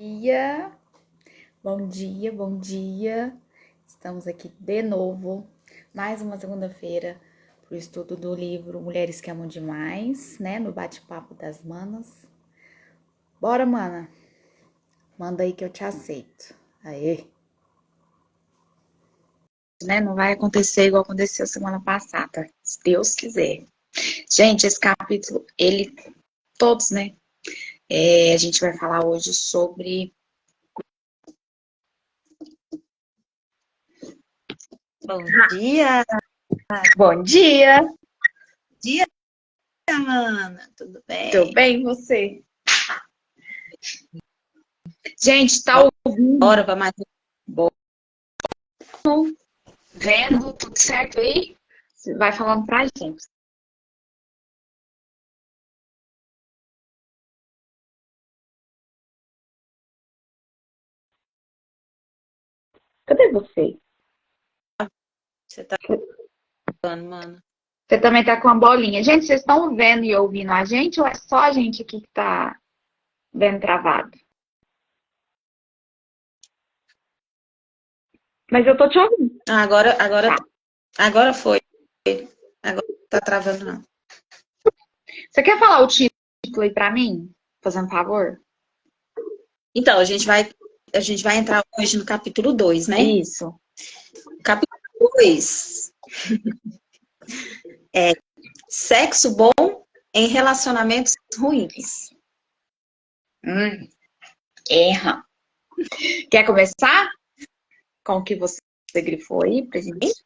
dia, bom dia, bom dia. Estamos aqui de novo, mais uma segunda-feira, para o estudo do livro Mulheres que Amam Demais, né? No bate-papo das manas. Bora, mana. Manda aí que eu te aceito. Aê. Né? Não vai acontecer igual aconteceu semana passada, se Deus quiser. Gente, esse capítulo, todos, né? A gente vai falar hoje sobre... Bom dia! Bom dia! Dia, Ana! Tudo bem? Tudo bem, você? Gente, tá ouvindo? Bora para mais Vendo tudo certo aí? Você vai falando pra gente. Cadê você? Você tá falando, mano? Você também tá com a bolinha. Gente, vocês estão vendo e ouvindo a gente ou é só a gente aqui que tá vendo travado? Mas eu tô te ouvindo. Ah, agora, Tá. agora foi. Agora não tá travando, não. Você quer falar o título aí pra mim? Fazendo favor? Então, a gente vai entrar hoje no capítulo 2, né? Isso. Capítulo 2 é sexo bom em relacionamentos ruins. Erra. Quer começar? Com o que você grifou aí pra gente?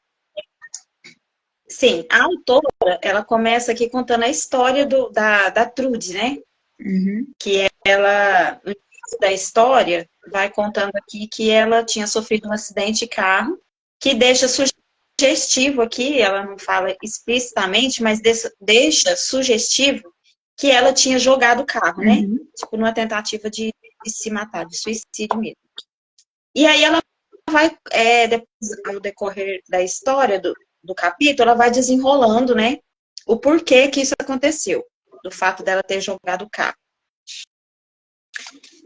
Sim, a autora, ela começa aqui contando a história da Trude, né? Uhum. Que ela, no início da história, vai contando aqui que ela tinha sofrido um acidente de carro, que deixa sugestivo aqui, ela não fala explicitamente, mas deixa sugestivo que ela tinha jogado o carro, né? Uhum. Tipo, numa tentativa de se matar, de suicídio mesmo. E aí ela vai, depois, ao decorrer da história do capítulo, ela vai desenrolando, né? O porquê que isso aconteceu, do fato dela ter jogado o carro.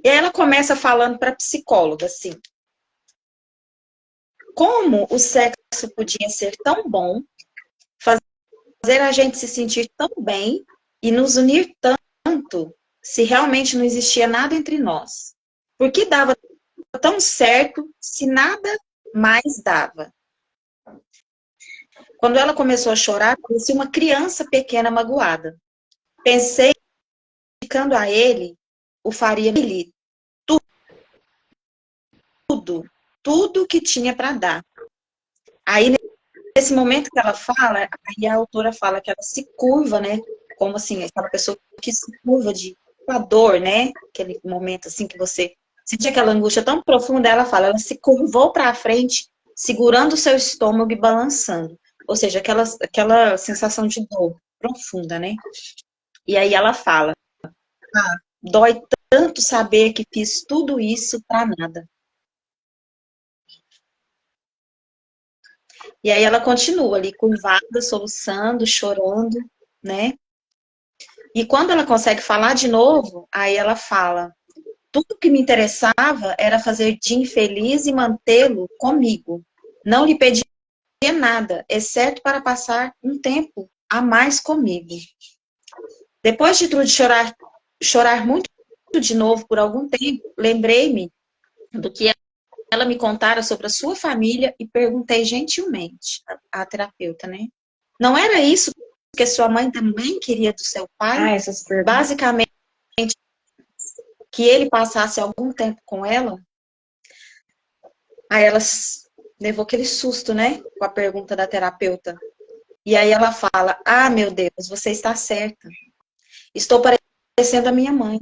E aí ela começa falando para a psicóloga, assim, como o sexo podia ser tão bom, fazer a gente se sentir tão bem e nos unir tanto, se realmente não existia nada entre nós. Por que dava tão certo se nada mais dava? Quando ela começou a chorar, parecia uma criança pequena magoada. Pensei que, ficando a ele, o faria feliz. Tudo que tinha para dar. Aí, nesse momento que ela fala, aí a autora fala que ela se curva, né? Como assim, aquela pessoa que se curva com a dor, né? Aquele momento assim que você sente aquela angústia tão profunda, ela fala, ela se curvou para frente, segurando o seu estômago e balançando. Ou seja, aquela sensação de dor profunda, né? E aí ela fala, dói tanto saber que fiz tudo isso para nada. E aí ela continua ali, curvada, soluçando, chorando, né? E quando ela consegue falar de novo, aí ela fala: tudo que me interessava era fazer Jim feliz e mantê-lo comigo. Não lhe pedia nada, exceto para passar um tempo a mais comigo. Depois de Trude chorar muito de novo por algum tempo, lembrei-me do que ela me contara sobre a sua família e perguntei gentilmente à terapeuta, né? Não era isso que sua mãe também queria do seu pai? Essas perguntas. Basicamente, que ele passasse algum tempo com ela? Aí ela levou aquele susto, né? Com a pergunta da terapeuta. E aí ela fala: ah, meu Deus, você está certa. Estou parecendo a minha mãe.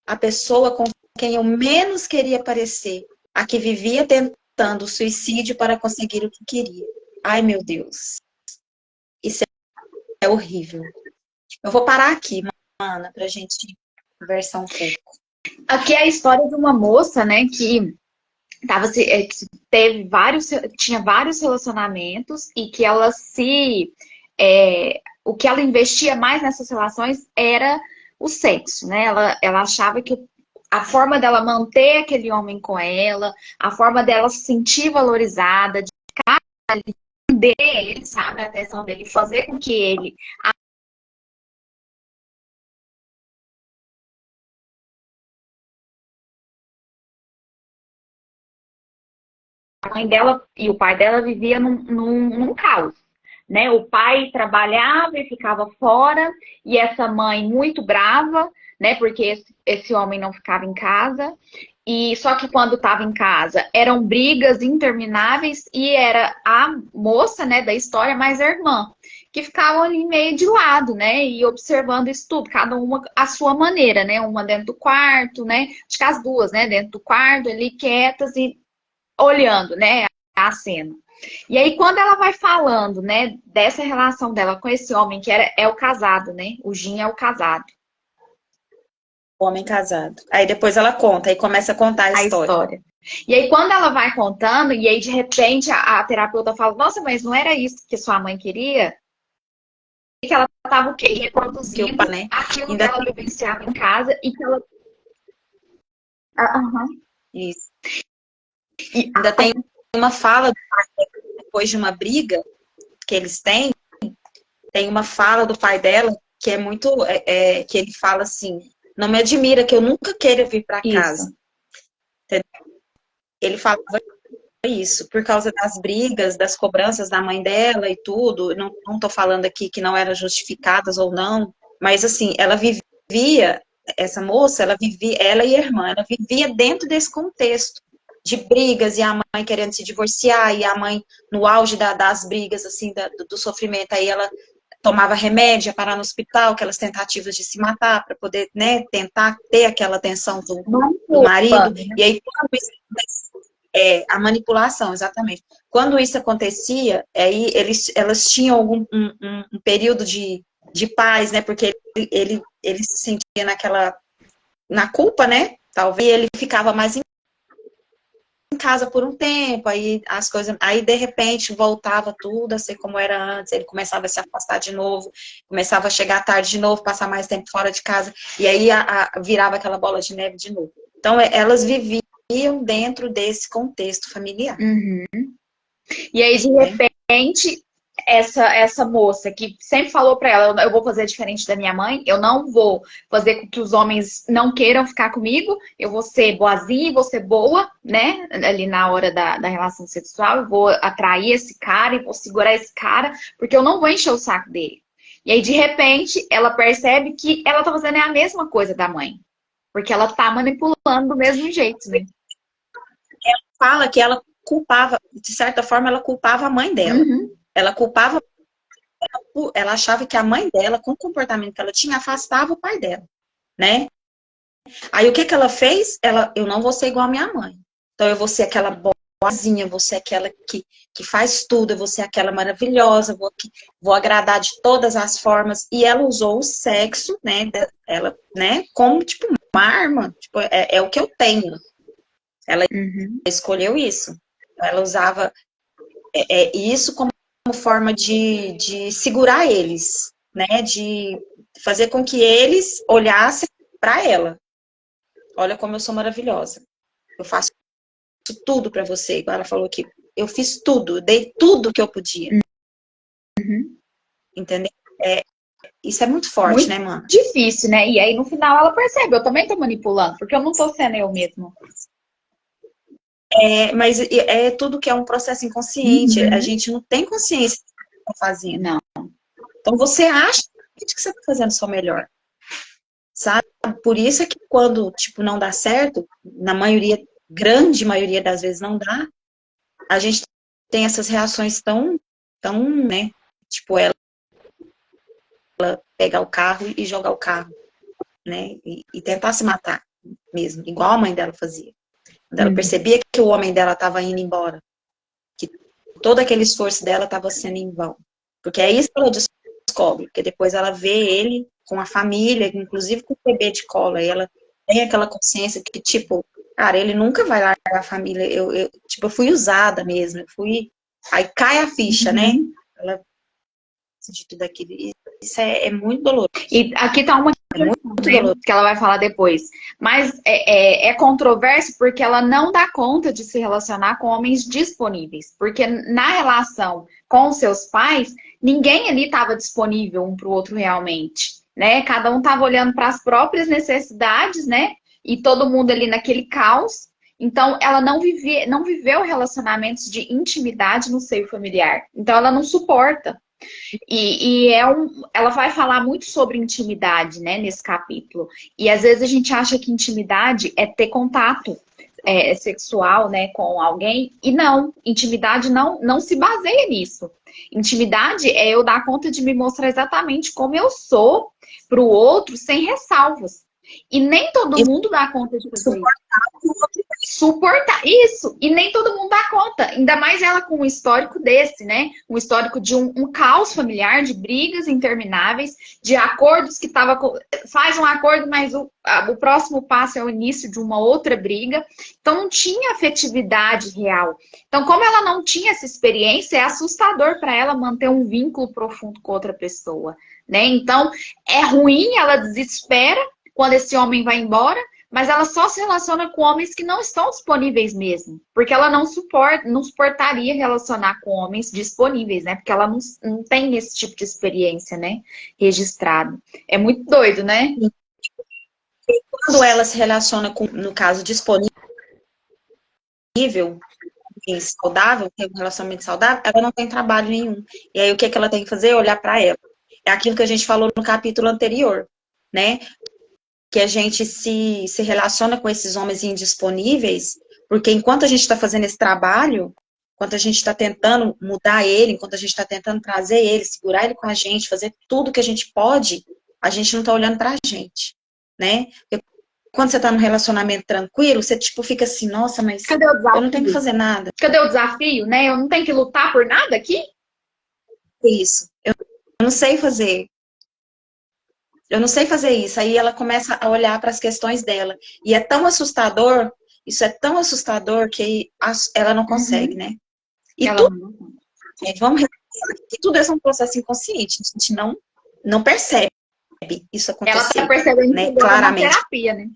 A pessoa com quem eu menos queria parecer. A que vivia tentando suicídio para conseguir o que queria. Ai, meu Deus. Isso é horrível. Eu vou parar aqui, Ana, pra gente conversar um pouco. Aqui é a história de uma moça, né, que tinha vários relacionamentos e que ela o que ela investia mais nessas relações era o sexo, né? Ela achava que a forma dela manter aquele homem com ela, a forma dela se sentir valorizada, de ficar ali, ele, sabe, a atenção dele, fazer com que ele a mãe dela e o pai dela viviam num caos, né? O pai trabalhava e ficava fora, e essa mãe muito brava, né? Porque esse homem não ficava em casa. E só que quando estava em casa eram brigas intermináveis e era a moça, né, da história mais a irmã, que ficavam ali meio de lado, né, e observando isso tudo, cada uma à sua maneira, né, uma dentro do quarto, né, acho que as duas, né, dentro do quarto ali quietas e olhando, né, a cena. E aí, quando ela vai falando, né, dessa relação dela com esse homem, que é o casado, né, o Jim é o casado. Homem casado. Aí depois ela conta, aí começa a contar a A história. história. E aí, quando ela vai contando, e aí, de repente, a terapeuta fala, nossa, mas não era isso que sua mãe queria? E que ela estava o quê? Que o Reproduzindo pai, né? aquilo que Ainda ela vivenciava em casa e que ela... Aham. isso. E Ainda tem uma fala do pai, depois de uma briga que eles têm, tem uma fala do pai dela que é muito, que ele fala assim, não me admira que eu nunca queira vir para casa. isso. Ele falava isso, por causa das brigas, das cobranças da mãe dela e tudo, não tô falando aqui que não eram justificadas ou não, mas assim, ela vivia, essa moça, ela vivia, ela e a irmã, ela vivia dentro desse contexto de brigas, e a mãe querendo se divorciar, e a mãe no auge das brigas, assim, do sofrimento, aí ela tomava remédio, ia parar no hospital, aquelas tentativas de se matar, para poder, né, tentar ter aquela atenção do marido, e aí quando isso a manipulação, exatamente. Quando isso acontecia, aí elas tinham um período de paz, né? Porque ele se sentia na culpa, né? Talvez ele ficava mais em casa por um tempo, aí as coisas, aí de repente voltava tudo a ser como era antes, ele começava a se afastar de novo, começava a chegar tarde de novo, passar mais tempo fora de casa, e aí virava aquela bola de neve de novo. Então, elas viviam dentro desse contexto familiar. Uhum. E aí, de repente, essa moça que sempre falou pra ela, eu vou fazer diferente da minha mãe, eu não vou fazer com que os homens não queiram ficar comigo, eu vou ser boazinha, vou ser boa, né? Ali na hora da relação sexual, eu vou atrair esse cara e vou segurar esse cara, porque eu não vou encher o saco dele. E aí, de repente, ela percebe que ela tá fazendo a mesma coisa da mãe. Porque ela tá manipulando do mesmo jeito, né? Fala que ela culpava, de certa forma, ela culpava a mãe dela. Uhum. Ela culpava, ela achava que a mãe dela, com o comportamento que ela tinha, afastava o pai dela, né? Aí o que ela fez? Eu não vou ser igual a minha mãe. Então eu vou ser aquela boazinha, vou ser aquela que faz tudo, eu vou ser aquela maravilhosa, vou agradar de todas as formas. E ela usou o sexo, né? Ela, né? Como tipo uma arma, tipo, é o que eu tenho. Ela escolheu isso. Ela usava isso como forma de segurar eles, né? De fazer com que eles olhassem para ela. Olha como eu sou maravilhosa. Eu faço tudo para você. Ela falou que eu fiz tudo, dei tudo que eu podia. Uhum. Entendeu? Isso é muito forte, Muito né, mano? difícil, né? E aí no final ela percebe, eu também tô manipulando, porque eu não tô sendo eu mesma. Mas é tudo que é um processo inconsciente. A Uhum. gente não tem consciência do que está fazendo. Não. Então você acha que você está fazendo o seu melhor. Sabe? Por isso é que quando, tipo, não dá certo, na maioria, grande maioria das vezes não dá, a gente tem essas reações tão, né? Tipo, ela pegar o carro e jogar o carro, né? E tentar se matar mesmo, igual a mãe dela fazia. Quando ela percebia que o homem dela estava indo embora, que todo aquele esforço dela estava sendo em vão. Porque é isso que ela descobre, porque depois ela vê ele com a família, inclusive com o bebê de colo, e ela tem aquela consciência que, tipo, cara, ele nunca vai largar a família, tipo, eu fui usada mesmo, aí cai a ficha, né? Ela de tudo aquilo, isso é muito doloroso. E aqui tá uma É muito né, doloroso. que ela vai falar depois. Mas é controverso porque ela não dá conta de se relacionar com homens disponíveis. Porque na relação com seus pais, ninguém ali estava disponível um para o outro realmente, né? Cada um estava olhando para as próprias necessidades, né? E todo mundo ali naquele caos. Então, ela não viveu relacionamentos de intimidade no seio familiar. Então, ela não suporta. Ela vai falar muito sobre intimidade, né, nesse capítulo. E às vezes a gente acha que intimidade é ter contato sexual, né, com alguém. E não, intimidade não se baseia nisso. Intimidade é eu dar conta de me mostrar exatamente como eu sou para o outro, sem ressalvas. E nem todo mundo dá conta de fazer isso. Suportar isso, e nem todo mundo dá conta, ainda mais ela com um histórico desse, né? Um histórico de um caos familiar, de brigas intermináveis, de acordos que faz um acordo, mas o próximo passo é o início de uma outra briga. Então não tinha afetividade real. Então, como ela não tinha essa experiência, é assustador para ela manter um vínculo profundo com outra pessoa, né? Então é ruim, ela desespera quando esse homem vai embora. Mas ela só se relaciona com homens que não estão disponíveis mesmo. Porque ela não suportaria relacionar com homens disponíveis, né? Porque ela não tem esse tipo de experiência, né? Registrado. É muito doido, né? Quando ela se relaciona com, no caso, disponível, saudável, tem um relacionamento saudável, ela não tem trabalho nenhum. E aí o que ela tem que fazer? Olhar para ela. É aquilo que a gente falou no capítulo anterior, né? Que a gente se relaciona com esses homens indisponíveis, porque enquanto a gente está fazendo esse trabalho, enquanto a gente está tentando mudar ele, enquanto a gente está tentando trazer ele, segurar ele com a gente, fazer tudo que a gente pode, a gente não está olhando para a gente, né? Porque quando você está num relacionamento tranquilo, você tipo fica assim, nossa, mas Cadê o desafio? eu não tenho que fazer nada. Cadê o desafio, né? Eu não tenho que lutar por nada aqui? Isso. Eu não sei fazer. Eu não sei fazer isso. Aí ela começa a olhar para as questões dela. E é tão assustador, isso é tão assustador que ela não consegue, né? E Ela tudo, não. vamos reconhecer que tudo isso é um processo inconsciente. A gente não percebe isso Ela tá acontecer, percebendo né? isso agora na Claramente. terapia, né?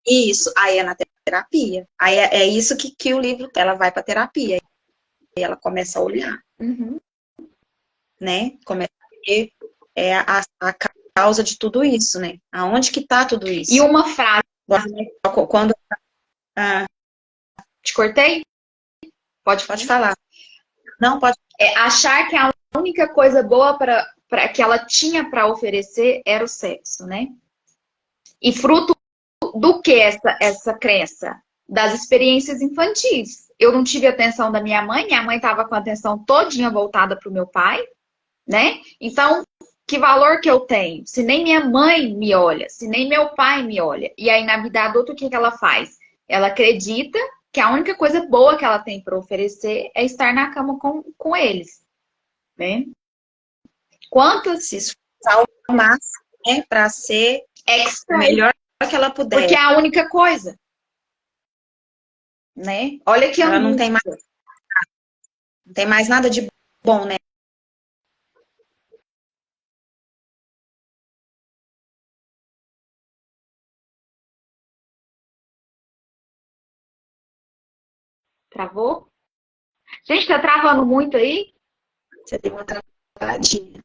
Isso, aí é na terapia. Aí é isso que o livro, ela vai para terapia. E ela começa a olhar, Uhum. né? Começa a ver a causa de tudo isso, né? Aonde que tá tudo isso? E uma frase. Quando... Ah, Te cortei? pode falar. Não, pode. Achar que a única coisa boa que ela tinha para oferecer era o sexo, né? E fruto do que essa crença? Das experiências infantis. Eu não tive atenção da minha mãe estava com a atenção todinha voltada para o meu pai, né? Então, que valor que eu tenho? Se nem minha mãe me olha, se nem meu pai me olha. E aí, na vida adulta, o que ela faz? Ela acredita que a única coisa boa que ela tem para oferecer é estar na cama com eles, né? Quantas se esforçar ao máximo, né? Para ser o melhor que ela puder. Porque é a única coisa, né? Olha que ela não tem mais nada de bom, né? Travou? Gente, tá travando muito aí? Você tem uma travadinha.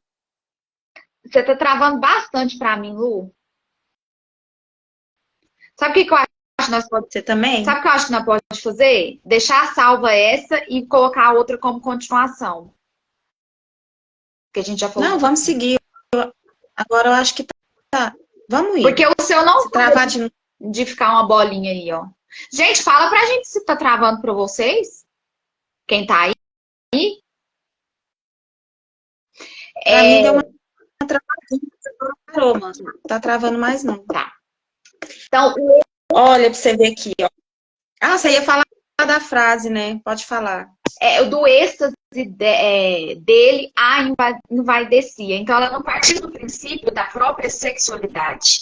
Você tá travando bastante pra mim, Lu. Sabe o que eu acho que nós podemos... Você também? Sabe o que eu acho que nós podemos fazer? Deixar salva essa e colocar a outra como continuação. Que a gente já falou. Não, vamos seguir. Agora eu acho que tá. Vamos ir. Porque o seu não se travar de ficar uma bolinha aí, ó. Gente, fala pra gente se tá travando pra vocês. Quem tá aí. Pra mim deu uma travadinha. Agora parou, mano. Não tá travando mais, não. Tá. Então, olha pra você ver aqui, ó. Ah, você ia falar da frase, né? Pode falar. O do êxtase dele a envaidecia. Então, ela não partiu do princípio da própria sexualidade,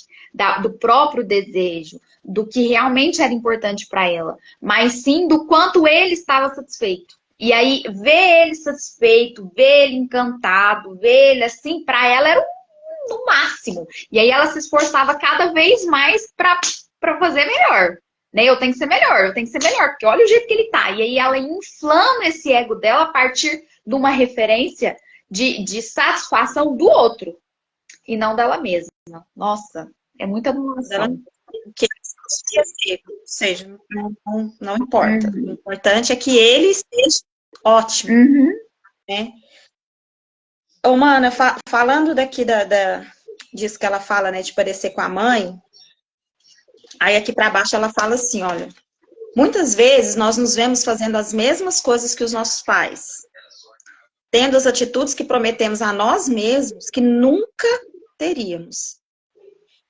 do próprio desejo, do que realmente era importante para ela, mas sim do quanto ele estava satisfeito. E aí, ver ele satisfeito, ver ele encantado, ver ele assim, para ela era no máximo. E aí ela se esforçava cada vez mais para fazer melhor. Né? Eu tenho que ser melhor, eu tenho que ser melhor, porque olha o jeito que ele tá. E aí ela inflama esse ego dela a partir de uma referência de satisfação do outro e não dela mesma. Nossa, é muita Ela anulação. que ou seja, não importa. O importante é que ele esteja ótimo, né? Ô, Mana, falando daqui disso que ela fala, né, de parecer com a mãe, aí aqui para baixo ela fala assim, olha, muitas vezes nós nos vemos fazendo as mesmas coisas que os nossos pais, tendo as atitudes que prometemos a nós mesmos que nunca teríamos.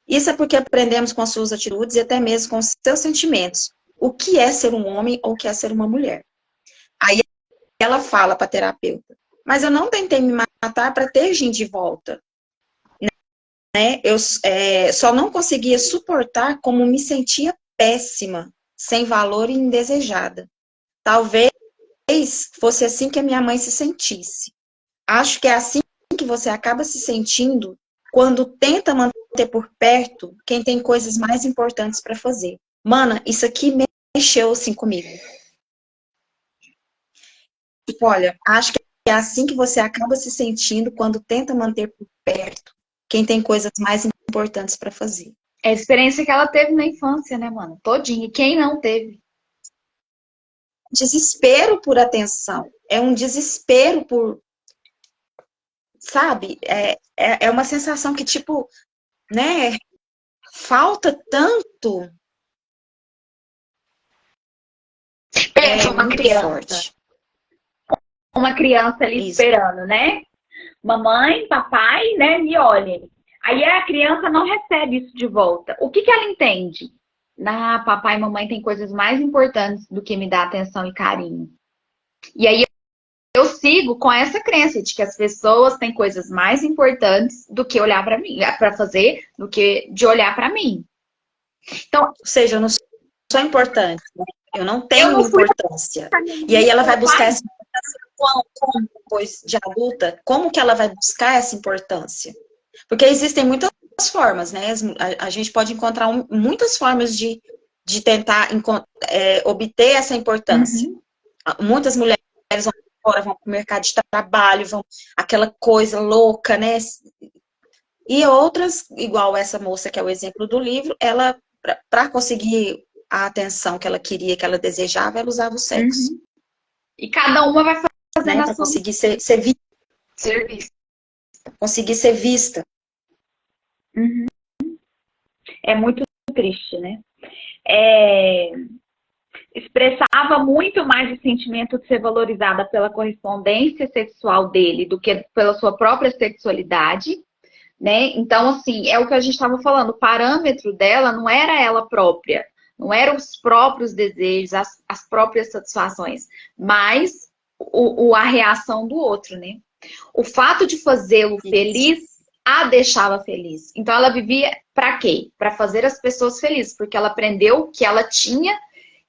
Isso é porque aprendemos com as suas atitudes e até mesmo com os seus sentimentos. O que é ser um homem ou o que é ser uma mulher? Aí ela fala para a terapeuta, mas eu não tentei me matar para ter gente de volta. Né? Eu só não conseguia suportar como me sentia péssima, sem valor e indesejada. Talvez fosse assim que a minha mãe se sentisse. Acho que é assim que você acaba se sentindo quando tenta manter por perto quem tem coisas mais importantes para fazer. Mana, isso aqui mexeu assim comigo. Tipo, olha, acho que é assim que você acaba se sentindo quando tenta manter por perto quem tem coisas mais importantes para fazer. É a experiência que ela teve na infância, né, mano? Todinha. E quem não teve? Desespero por atenção. É um desespero por... Sabe? É uma sensação que, tipo, né? Falta tanto. Pensa uma muito criança. Forte. Uma criança ali Isso. esperando, né? Mamãe, papai, né? Me olhem. Aí a criança não recebe isso de volta. O que ela entende? Papai e mamãe têm coisas mais importantes do que me dar atenção e carinho. E aí eu sigo com essa crença de que as pessoas têm coisas mais importantes do que olhar para mim, para fazer, do que de olhar para mim. Então, ou seja, eu não sou importante, né? Eu não tenho importância. E aí ela vai buscar essa importância como depois de adulta, como que ela vai buscar essa importância? Porque existem muitas formas, né? A gente pode encontrar muitas formas de tentar obter essa importância. Muitas mulheres vão fora, vão para o mercado de trabalho, vão aquela coisa louca, né? E outras, igual essa moça que é o exemplo do livro, ela, para conseguir a atenção que ela queria, que ela desejava, ela usava o sexo. E cada uma vai fazendo, né, para conseguir ser vista. Conseguir ser vista. É muito triste, né? Expressava muito mais o sentimento de ser valorizada pela correspondência sexual dele do que pela sua própria sexualidade, né? Então, assim, é o que a gente estava falando, o parâmetro dela não era ela própria, não eram os próprios desejos, as próprias satisfações, mas a reação do outro, né? O fato de fazê-lo feliz a deixava feliz. Então, ela vivia para quê? Para fazer as pessoas felizes, porque ela aprendeu que ela tinha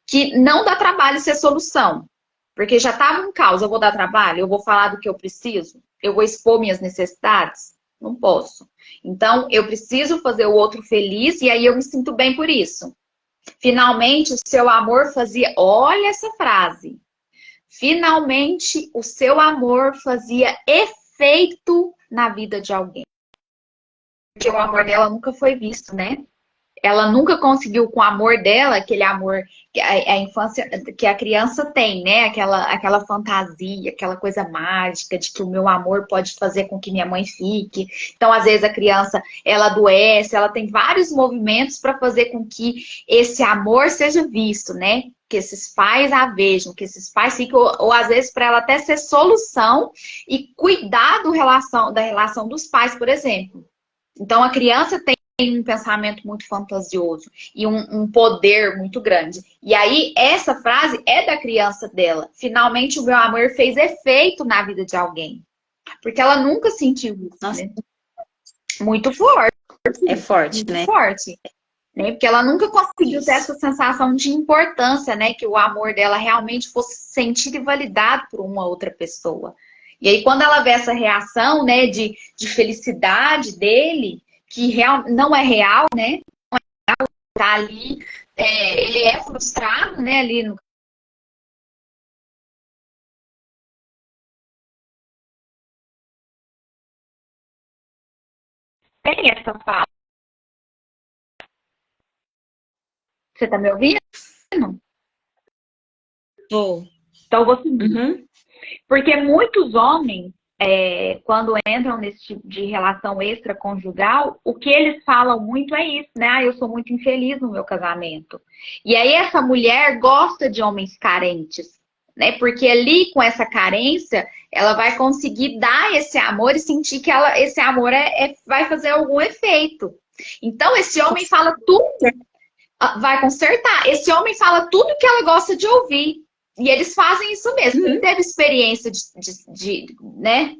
que não dá trabalho ser solução. Porque já estava um caos, eu vou dar trabalho, eu vou falar do que eu preciso, eu vou expor minhas necessidades? Não posso. Então, eu preciso fazer o outro feliz e aí eu me sinto bem por isso. Finalmente, o seu amor fazia... Olha essa frase. Finalmente, o seu amor fazia efeito na vida de alguém. Porque o amor dela nunca foi visto, né? Ela nunca conseguiu com o amor dela, aquele amor que a infância, que a criança tem, né? Aquela fantasia, aquela coisa mágica de que o meu amor pode fazer com que minha mãe fique. Então, às vezes, a criança, ela adoece, ela tem vários movimentos para fazer com que esse amor seja visto, né? Que esses pais a vejam, que esses pais fiquem, ou às vezes, para ela até ser solução e cuidar da relação dos pais, por exemplo. Então, a criança tem um pensamento muito fantasioso e um poder muito grande. E aí, essa frase é da criança dela. Finalmente, o meu amor fez efeito na vida de alguém. Porque ela nunca sentiu isso, né? Muito forte. É forte, muito né? Forte. Né? Porque ela nunca conseguiu ter essa sensação de importância, né? Que o amor dela realmente fosse sentido e validado por uma outra pessoa. E aí, quando ela vê essa reação, né, de felicidade dele, que não é real, né? Tá ali, ele é frustrado, né, ali no tem essa fala. Você tá me ouvindo? Vou. Então, eu vou seguir. Uhum. Porque muitos homens, quando entram nesse tipo de relação extraconjugal, o que eles falam muito é isso, né? Ah, eu sou muito infeliz no meu casamento. E aí essa mulher gosta de homens carentes, né? Porque ali com essa carência, ela vai conseguir dar esse amor e sentir que esse amor vai fazer algum efeito. Então esse homem fala tudo, vai consertar. Esse homem fala tudo que ela gosta de ouvir. E eles fazem isso mesmo. Ele teve experiência né?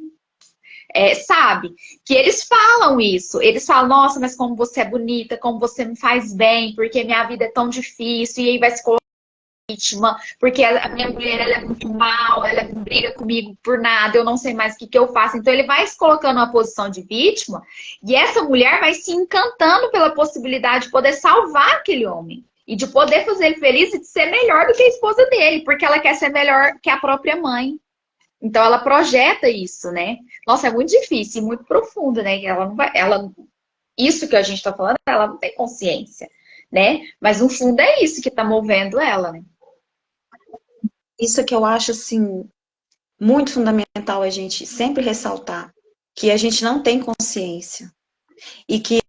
Sabe? Que eles falam isso. Eles falam, nossa, mas como você é bonita, como você me faz bem, porque minha vida é tão difícil. E aí vai se colocar vítima, porque a minha mulher ela é muito mal, ela briga comigo por nada, eu não sei mais o que eu faço. Então ele vai se colocando numa posição de vítima e essa mulher vai se encantando pela possibilidade de poder salvar aquele homem. E de poder fazer ele feliz e de ser melhor do que a esposa dele, porque ela quer ser melhor que a própria mãe. Então ela projeta isso, né? Nossa, é muito difícil e muito profundo, né? Ela não vai, isso que a gente tá falando, ela não tem consciência, né? Mas no fundo é isso que tá movendo ela, né? Isso que eu acho, assim, muito fundamental a gente sempre ressaltar, que a gente não tem consciência. E que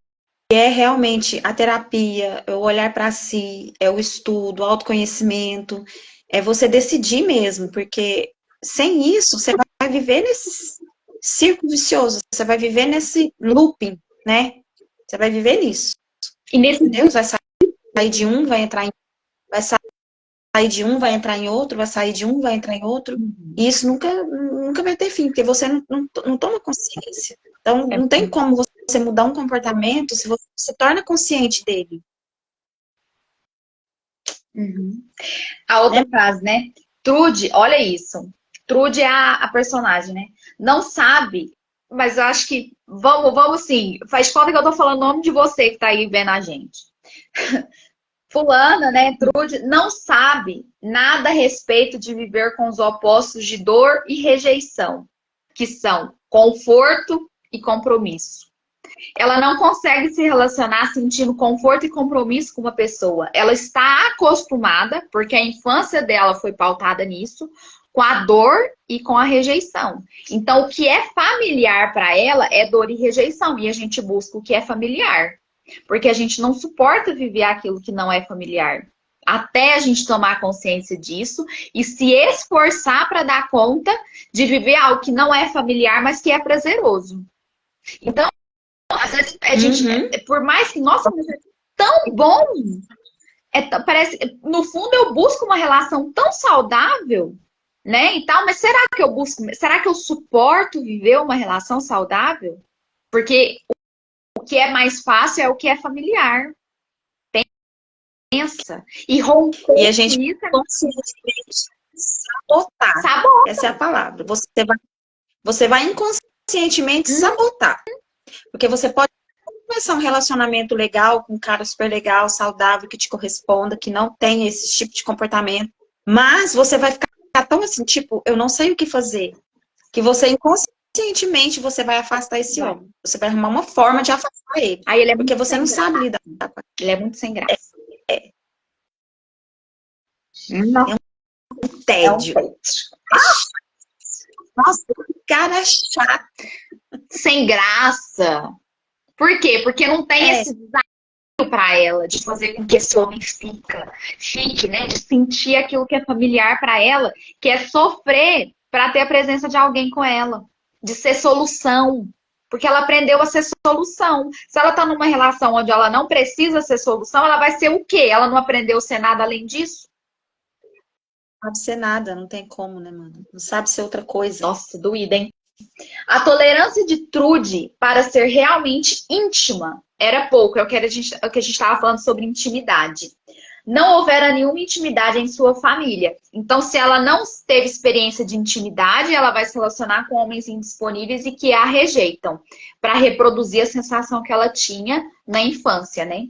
é realmente a terapia, é o olhar para si, é o estudo, o autoconhecimento, é você decidir mesmo, porque sem isso você vai viver nesse círculo vicioso, você vai viver nesse looping, né? Você vai viver nisso. E nesse Deus vai sair de um, vai sair de um, vai entrar em outro, vai sair de um, vai entrar em outro, e isso nunca vai ter fim, porque você não toma consciência. Então, não tem como você mudar um comportamento se você se torna consciente dele. Uhum. A outra frase, né? Trude, olha isso. Trude é a personagem, né? Não sabe, mas eu acho que vamos sim. Faz conta que eu tô falando o nome de você que tá aí vendo a gente. Fulana, né? Trude não sabe nada a respeito de viver com os opostos de dor e rejeição, que são conforto e compromisso. Ela não consegue se relacionar sentindo conforto e compromisso com uma pessoa. Ela está acostumada, porque a infância dela foi pautada nisso, com a dor e com a rejeição. Então, o que é familiar para ela é dor e rejeição. E a gente busca o que é familiar. Porque a gente não suporta viver aquilo que não é familiar. Até a gente tomar consciência disso e se esforçar para dar conta de viver algo que não é familiar, mas que é prazeroso. Então, às vezes, a gente, por mais que, nossa, mas é tão bom, parece, no fundo eu busco uma relação tão saudável, né, e tal, mas será que eu suporto viver uma relação saudável? Porque o que é mais fácil é o que é familiar. Pensa. E romper E a gente isso conscientemente sabotar. sabota. Essa é a palavra. Você vai inconscientemente sabotar. Porque você pode começar um relacionamento legal com um cara super legal, saudável, que te corresponda, que não tenha esse tipo de comportamento. Mas você vai ficar tão assim, tipo, eu não sei o que fazer. Que você inconscientemente você vai afastar esse homem. Você vai arrumar uma forma de afastar ele. Aí ele é porque muito você não sabe lidar com ele é muito sem graça. um tédio. Nossa, que cara chato. Sem graça. Por quê? Porque não tem esse desafio para ela de fazer com que esse homem fique, né? De sentir aquilo que é familiar para ela, que é sofrer para ter a presença de alguém com ela, de ser solução. Porque ela aprendeu a ser solução. Se ela tá numa relação onde ela não precisa ser solução, ela vai ser o quê? Ela não aprendeu a ser nada além disso? Não sabe ser nada, não tem como, né, mano? Não sabe ser outra coisa. Nossa, doída, hein? A tolerância de Trude para ser realmente íntima era pouco. É o que a gente estava falando sobre intimidade. não houvera nenhuma intimidade em sua família. Então, se ela não teve experiência de intimidade, ela vai se relacionar com homens indisponíveis e que a rejeitam, para reproduzir a sensação que ela tinha na infância, né?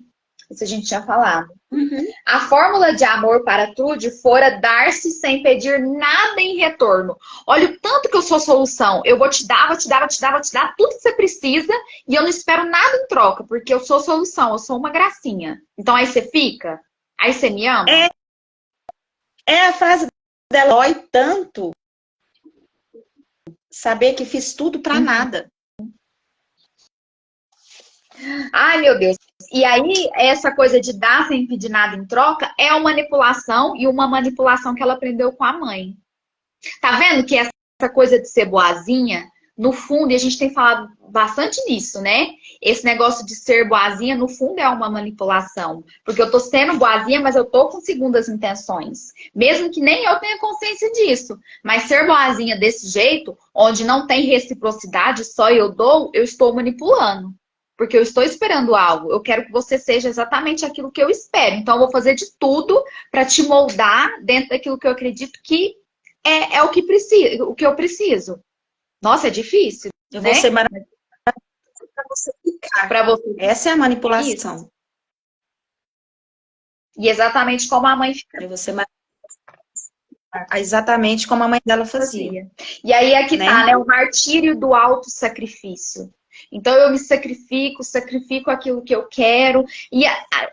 Isso a gente tinha falado. Uhum. A fórmula de amor para Trude fora dar-se sem pedir nada em retorno. Olha o tanto que eu sou solução. Eu vou te dar, vou te dar, vou te dar, vou te dar tudo que você precisa e eu não espero nada em troca, porque eu sou solução, eu sou uma gracinha. Então aí você fica? Aí você me ama? É a frase dela, dói tanto saber que fiz tudo pra nada. Ai, meu Deus. E aí, essa coisa de dar sem pedir nada em troca é uma manipulação e uma manipulação que ela aprendeu com a mãe. Tá vendo que essa coisa de ser boazinha, no fundo, e a gente tem falado bastante nisso, né? Esse negócio de ser boazinha, no fundo, é uma manipulação. Porque eu tô sendo boazinha, mas eu tô com segundas intenções. Mesmo que nem eu tenha consciência disso. Mas ser boazinha desse jeito, onde não tem reciprocidade, só eu dou, eu estou manipulando. Porque eu estou esperando algo. Eu quero que você seja exatamente aquilo que eu espero. Então, eu vou fazer de tudo para te moldar dentro daquilo que eu acredito que é o que eu preciso. Nossa, é difícil, Eu né? vou ser maravilhosa pra você ficar. Para você. Essa é a manipulação. Isso. E exatamente como a mãe Eu vou ser exatamente como a mãe dela fazia. fazia. E aí aqui Né? tá, né? O martírio do autossacrifício. Então eu me sacrifico aquilo que eu quero. E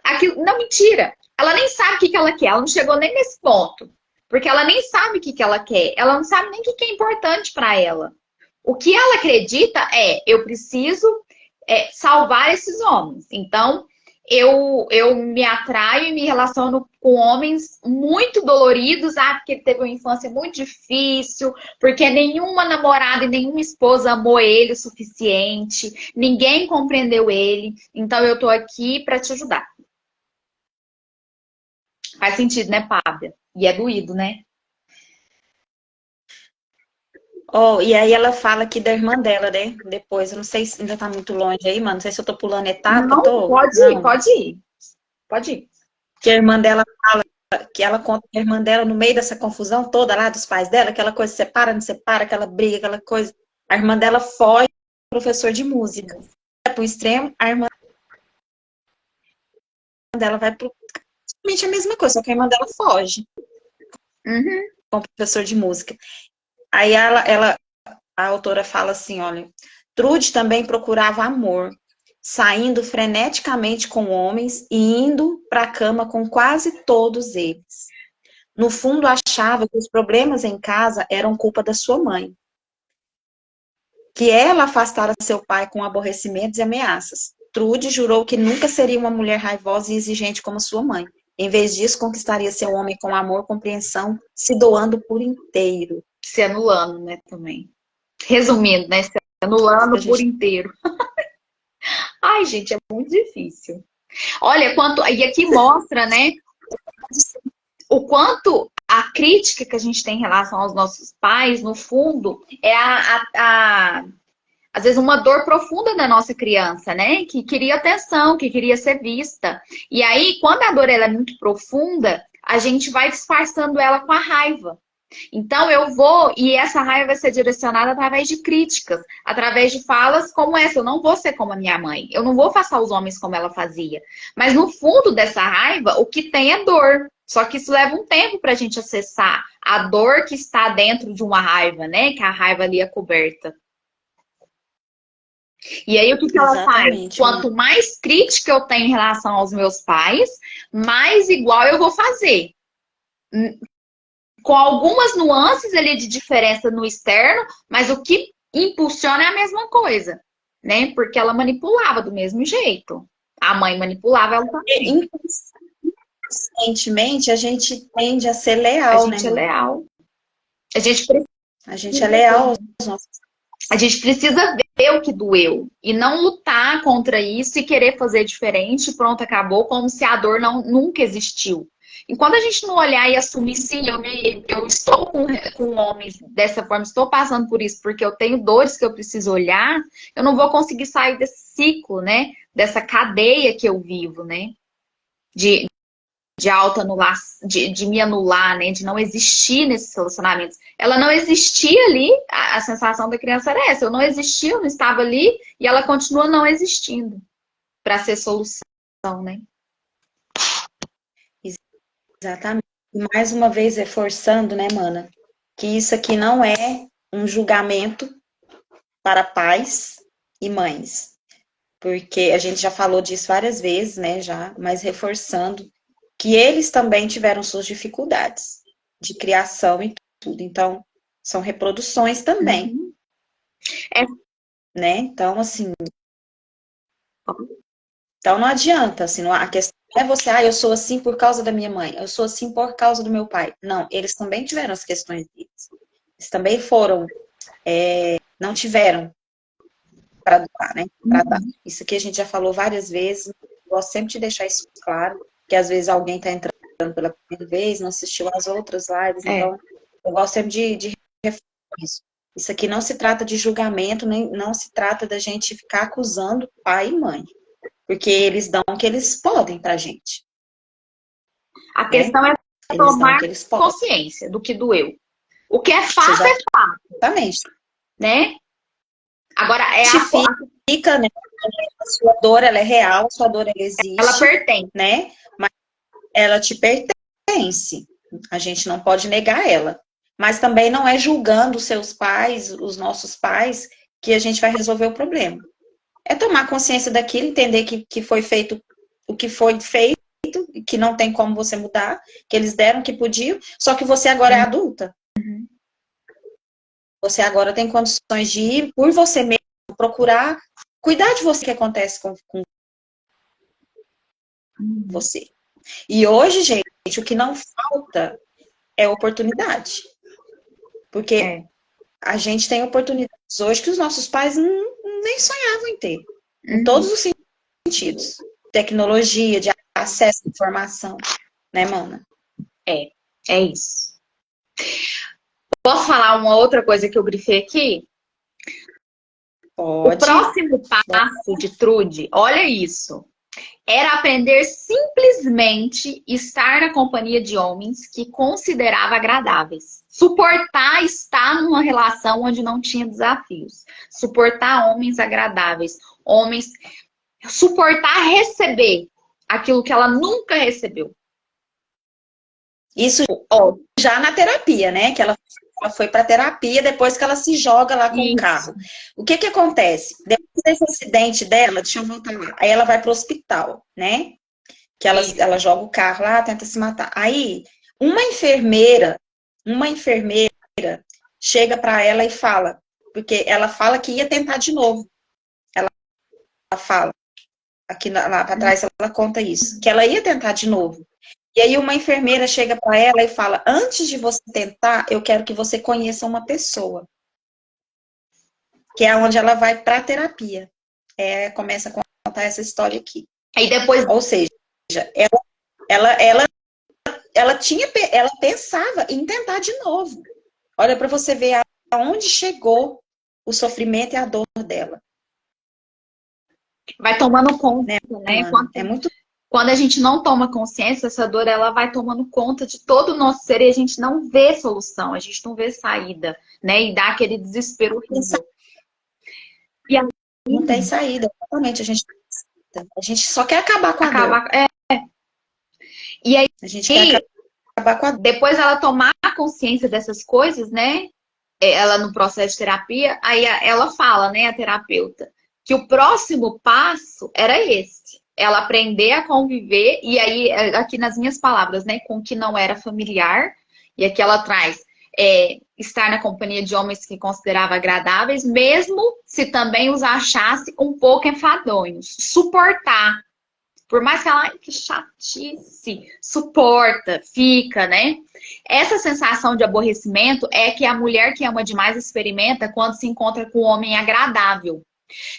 aquilo. Não, mentira! Ela nem sabe o que ela quer, ela não chegou nem nesse ponto. Porque ela nem sabe o que ela quer, ela não sabe nem o que é importante para ela. O que ela acredita é, eu preciso salvar esses homens. Então, eu me atraio e me relaciono com homens muito doloridos, porque ele teve uma infância muito difícil, porque nenhuma namorada e nenhuma esposa amou ele o suficiente, ninguém compreendeu ele, então eu tô aqui para te ajudar. Faz sentido, né, Pábia? E é doído, né? Oh, e aí ela fala aqui da irmã dela, né? Depois, eu não sei se ainda tá muito longe aí, mano. Não sei se eu tô pulando etapa, Não, pode ir, Não. pode ir. Pode ir. Que a irmã dela fala, que ela conta que a irmã dela, no meio dessa confusão toda lá dos pais dela, aquela coisa separa, não separa, aquela briga, aquela coisa. A irmã dela foge do professor de música. Vai pro extremo, a irmã dela vai pro. Praticamente a mesma coisa, só que a irmã dela foge Uhum. com o professor de música. Aí a autora fala assim, olha, Trude também procurava amor, saindo freneticamente com homens e indo para a cama com quase todos eles. No fundo, achava que os problemas em casa eram culpa da sua mãe, que ela afastara seu pai com aborrecimentos e ameaças. Trude jurou que nunca seria uma mulher raivosa e exigente como sua mãe. Em vez disso, conquistaria seu homem com amor, compreensão, se doando por inteiro. Se anulando, né, também. Resumindo, né, se anulando por inteiro. Ai, gente, é muito difícil. Olha, e aqui mostra, né, o quanto a crítica que a gente tem em relação aos nossos pais, no fundo, é às vezes uma dor profunda da nossa criança, né? Que queria atenção, que queria ser vista. E aí, quando a dor ela é muito profunda, a gente vai disfarçando ela com a raiva. Então eu vou, e essa raiva vai ser direcionada através de críticas, através de falas como essa. Eu não vou ser como a minha mãe, eu não vou afastar os homens como ela fazia. Mas no fundo dessa raiva, o que tem é dor. Só que isso leva um tempo para a gente acessar a dor que está dentro de uma raiva, né? Que a raiva ali é coberta. E aí, o que ela faz? Quanto mais crítica eu tenho em relação aos meus pais, mais igual eu vou fazer. Com algumas nuances ali de diferença no externo, mas o que impulsiona é a mesma coisa, né? Porque ela manipulava do mesmo jeito. A mãe manipulava ela também. Inconscientemente, a gente tende a ser leal, né? A gente é leal. A gente é leal aos nossos. A gente precisa ver o que doeu e não lutar contra isso e querer fazer diferente, pronto, acabou, como se a dor nunca existiu. E quando a gente não olhar e assumir, sim, eu estou com homens dessa forma, estou passando por isso porque eu tenho dores que eu preciso olhar, eu não vou conseguir sair desse ciclo, né? Dessa cadeia que eu vivo, né? De de de me anular, né? De não existir nesses relacionamentos. Ela não existia ali, a sensação da criança era essa. Eu não existia, eu não estava ali, e ela continua não existindo para ser solução, né? Exatamente. E mais uma vez reforçando, né, mana, que isso aqui não é um julgamento para pais e mães. Porque a gente já falou disso várias vezes, né, já, mas reforçando que eles também tiveram suas dificuldades de criação e tudo. Então, são reproduções também, né? Então, assim, então não adianta, assim, a questão não é você, eu sou assim por causa da minha mãe, eu sou assim por causa do meu pai. Não, eles também tiveram as questões deles. Eles também foram, não tiveram para dar, né? Para dar. Isso aqui a gente já falou várias vezes, eu gosto sempre de deixar isso claro, que às vezes alguém está entrando pela primeira vez, não assistiu às outras lives, então eu gosto sempre de reforçar isso. Isso aqui não se trata de julgamento, nem não se trata da gente ficar acusando pai e mãe, porque eles dão o que eles podem pra gente. A questão é tomar consciência do que doeu. O que é fato é fato. Exatamente. Né? Agora, fica, né? A sua dor, ela é real, a sua dor, ela existe. Ela pertence. Né? Mas ela te pertence. A gente não pode negar ela. Mas também não é julgando os seus pais, os nossos pais, que a gente vai resolver o problema. É tomar consciência daquilo, entender que foi feito o que foi feito, que não tem como você mudar, que eles deram o que podiam, só que você agora é adulta. Você agora tem condições de ir por você mesmo, procurar cuidar de você, que acontece com você. E hoje, gente, o que não falta é oportunidade. Porque a gente tem oportunidades hoje que os nossos pais nem sonhavam em ter. Em todos os sentidos. Tecnologia, de acesso à informação. Né, mana? É isso. Posso falar uma outra coisa que eu grifei aqui? Pode. O próximo passo de Trude, olha isso, era aprender simplesmente estar na companhia de homens que considerava agradáveis. Suportar estar numa relação onde não tinha desafios. Suportar homens agradáveis. Suportar receber aquilo que ela nunca recebeu. Isso já na terapia, né? Que ela foi para terapia depois que ela se joga lá com o carro. O que acontece? Depois desse acidente dela, deixa eu voltar lá. Aí ela vai para o hospital, né? Que ela joga o carro lá, tenta se matar. Aí, uma enfermeira chega para ela e fala, porque ela fala que ia tentar de novo. Ela fala, aqui lá para trás ela conta isso, que ela ia tentar de novo. E aí uma enfermeira chega para ela e fala, antes de você tentar, eu quero que você conheça uma pessoa. Que é onde ela vai para a terapia. Começa a contar essa história aqui. Aí depois... Ou seja, ela pensava em tentar de novo. Olha para você ver aonde chegou o sofrimento e a dor dela. Vai tomando conta, né? Quando a gente não toma consciência, essa dor ela vai tomando conta de todo o nosso ser e a gente não vê solução, a gente não vê saída, né? E dá aquele desespero horrível. Não tem saída, exatamente. A gente só quer acabar com a dor. E aí, a gente quer acabar com a dor. Depois ela tomar consciência dessas coisas, né? Ela no processo de terapia, aí ela fala, né, a terapeuta, que o próximo passo era esse. Ela aprender a conviver, e aí, aqui nas minhas palavras, né, com o que não era familiar, e aqui ela traz estar na companhia de homens que considerava agradáveis, mesmo se também os achasse um pouco enfadonhos. Suportar. Por mais que ela, que chatice, suporta, fica, né? Essa sensação de aborrecimento é que a mulher que ama demais experimenta quando se encontra com um homem agradável.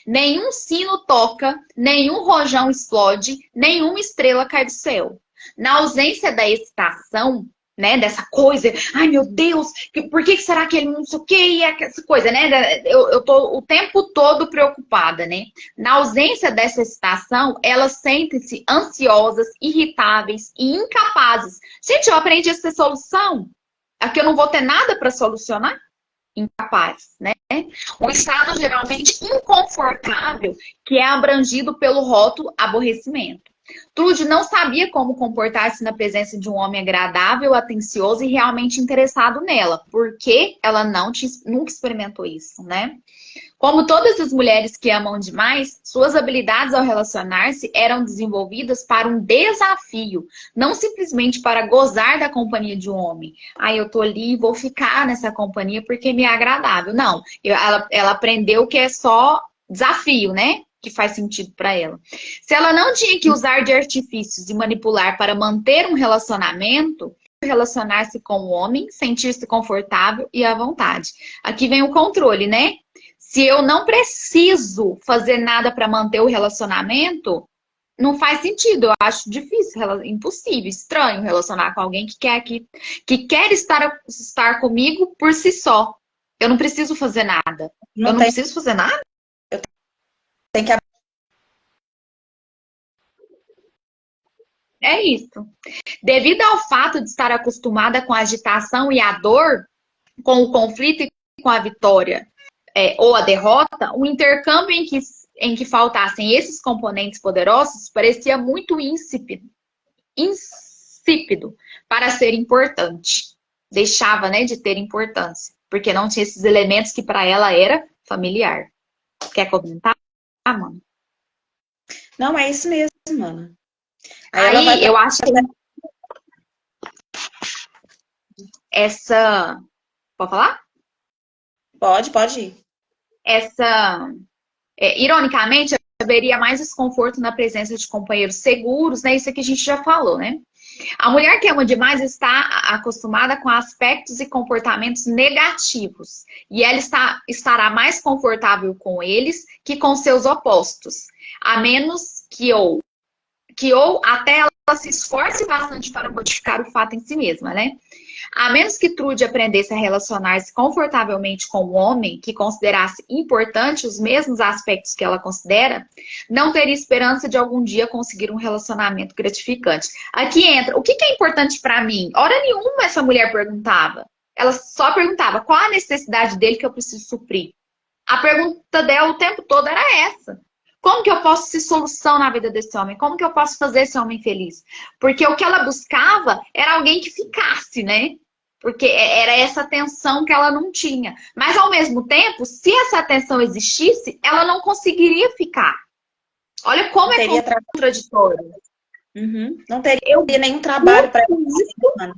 Nenhum sino toca, nenhum rojão explode, nenhuma estrela cai do céu. Na ausência da excitação, né? Dessa coisa, ai meu Deus, por que será que ele não sei o que, e essa coisa, né? Eu tô o tempo todo preocupada, né? Na ausência dessa excitação, elas sentem-se ansiosas, irritáveis e incapazes. Gente, eu aprendi a ser solução. Aqui eu não vou ter nada para solucionar? Incapaz, né? Um estado geralmente inconfortável que é abrangido pelo rótulo aborrecimento. Trude não sabia como comportar-se na presença de um homem agradável, atencioso e realmente interessado nela, porque ela nunca experimentou isso, né? Como todas as mulheres que amam demais, suas habilidades ao relacionar-se eram desenvolvidas para um desafio, não simplesmente para gozar da companhia de um homem. Ah, eu tô ali e vou ficar nessa companhia porque me é agradável. Não, ela aprendeu que é só desafio, né? Que faz sentido para ela. Se ela não tinha que usar de artifícios e manipular para manter um relacionamento, relacionar-se com o homem, sentir-se confortável e à vontade. Aqui vem o controle, né? Se eu não preciso fazer nada para manter o relacionamento, não faz sentido. Eu acho difícil, impossível, estranho relacionar com alguém que quer estar comigo por si só. Eu não preciso fazer nada. Eu não preciso fazer nada? Tem que É isso. Devido ao fato de estar acostumada com a agitação e a dor, com o conflito e com a vitória ou a derrota, o intercâmbio em que faltassem esses componentes poderosos parecia muito insípido para ser importante. Deixava, né, de ter importância, porque não tinha esses elementos que para ela era familiar. Quer comentar, mano? Não, é isso mesmo, mano. Aí eu acho que essa... Pode falar? Pode ir. Ironicamente, haveria mais desconforto na presença de companheiros seguros, né? Isso aqui a gente já falou, né? A mulher que ama demais está acostumada com aspectos e comportamentos negativos. E ela estará mais confortável com eles que com seus opostos. A menos que até ela se esforce bastante para modificar o fato em si mesma, né? A menos que Trude aprendesse a relacionar-se confortavelmente com um homem que considerasse importante os mesmos aspectos que ela considera, não teria esperança de algum dia conseguir um relacionamento gratificante. Aqui entra, o que é importante para mim? Hora nenhuma essa mulher perguntava. Ela só perguntava, qual a necessidade dele que eu preciso suprir? A pergunta dela o tempo todo era essa. Como que eu posso ser solução na vida desse homem? Como que eu posso fazer esse homem feliz? Porque o que ela buscava era alguém que ficasse, né? Porque era essa atenção que ela não tinha. Mas, ao mesmo tempo, se essa atenção existisse, ela não conseguiria ficar. Olha como é contraditório. Não teria nenhum trabalho para ela.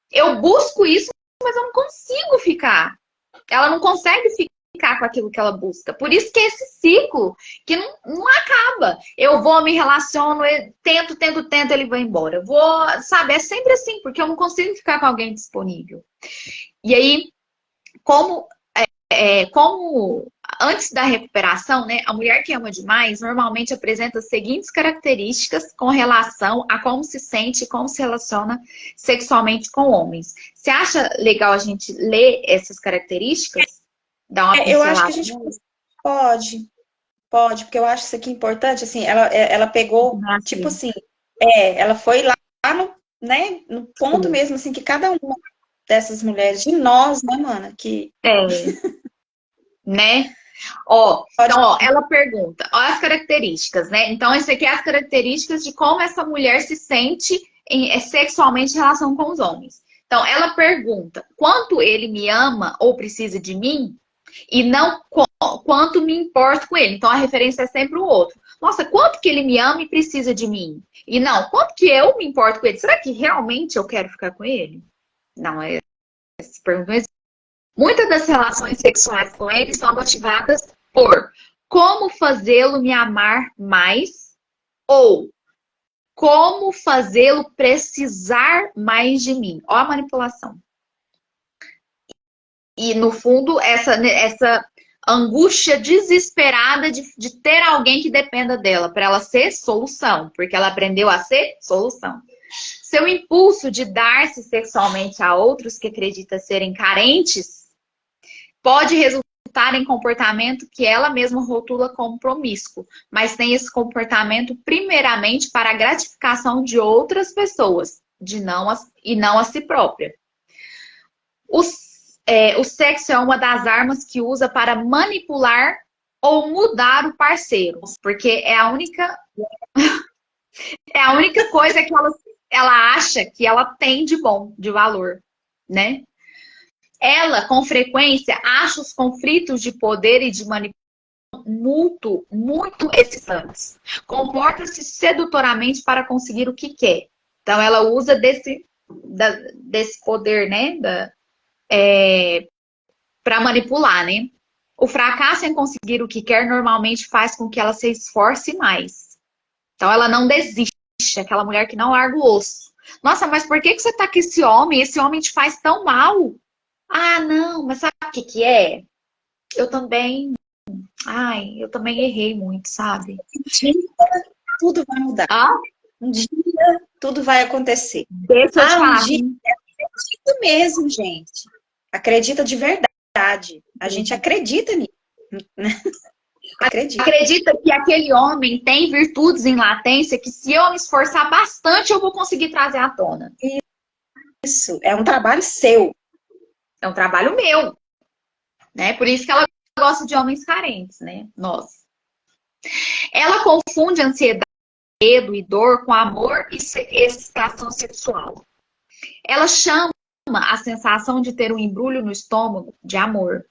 Eu busco isso, mas eu não consigo ficar. Ela não consegue ficar com aquilo que ela busca. Por isso que é esse ciclo que não acaba. Eu vou, me relaciono, tento, ele vai embora. Sabe, é sempre assim, porque eu não consigo ficar com alguém disponível. E aí, como antes da recuperação, né, a mulher que ama demais normalmente apresenta as seguintes características com relação a como se sente e como se relaciona sexualmente com homens. Você acha legal a gente ler essas características? Eu acho que a gente pode, porque eu acho isso aqui importante, assim, ela pegou, tipo assim, ela foi lá no ponto mesmo, assim, que cada uma dessas mulheres, de nós, né, mana, que... né? Ela pergunta, as características, né? Então, esse aqui é as características de como essa mulher se sente sexualmente em relação com os homens. Então, ela pergunta, quanto ele me ama ou precisa de mim? E não quanto me importo com ele. Então, a referência é sempre o outro. Nossa, quanto que ele me ama e precisa de mim? E não, quanto que eu me importo com ele? Será que realmente eu quero ficar com ele? Não, essa pergunta não existe. Muitas das relações sexuais com ele são motivadas por como fazê-lo me amar mais ou como fazê-lo precisar mais de mim. Ó a manipulação. E, no fundo, essa angústia desesperada de ter alguém que dependa dela, para ela ser solução, porque ela aprendeu a ser solução. seu impulso de dar-se sexualmente a outros que acredita serem carentes pode resultar em comportamento que ela mesma rotula como promíscuo, mas tem esse comportamento primeiramente para a gratificação de outras pessoas, e não a si própria. O sexo é uma das armas que usa para manipular ou mudar o parceiro, porque é a única coisa que ela acha que ela tem de bom, de valor, né? Ela, com frequência, acha os conflitos de poder e de manipulação muito excitantes. Comporta-se sedutoramente para conseguir o que quer. Então, ela usa desse poder, né? Para manipular, né? O fracasso em conseguir o que quer normalmente faz com que ela se esforce mais. Então, ela não desiste. Aquela mulher que não larga o osso. Nossa, mas por que você tá com esse homem? Esse homem te faz tão mal. Ah, não, mas sabe o que que é? Eu também errei muito, sabe? Um dia tudo vai mudar. Ah? Um dia tudo vai acontecer. Deixa eu te falar. Um dia acredita mesmo, gente. Acredita de verdade. A gente acredita nisso. Acredita que aquele homem tem virtudes em latência que se eu me esforçar bastante eu vou conseguir trazer à tona. Isso, é um trabalho seu. É um trabalho meu. Né? Por isso que ela gosta de homens carentes, né? Nossa. Ela confunde ansiedade, medo e dor com amor e excitação sexual. Ela chama a sensação de ter um embrulho no estômago de amor.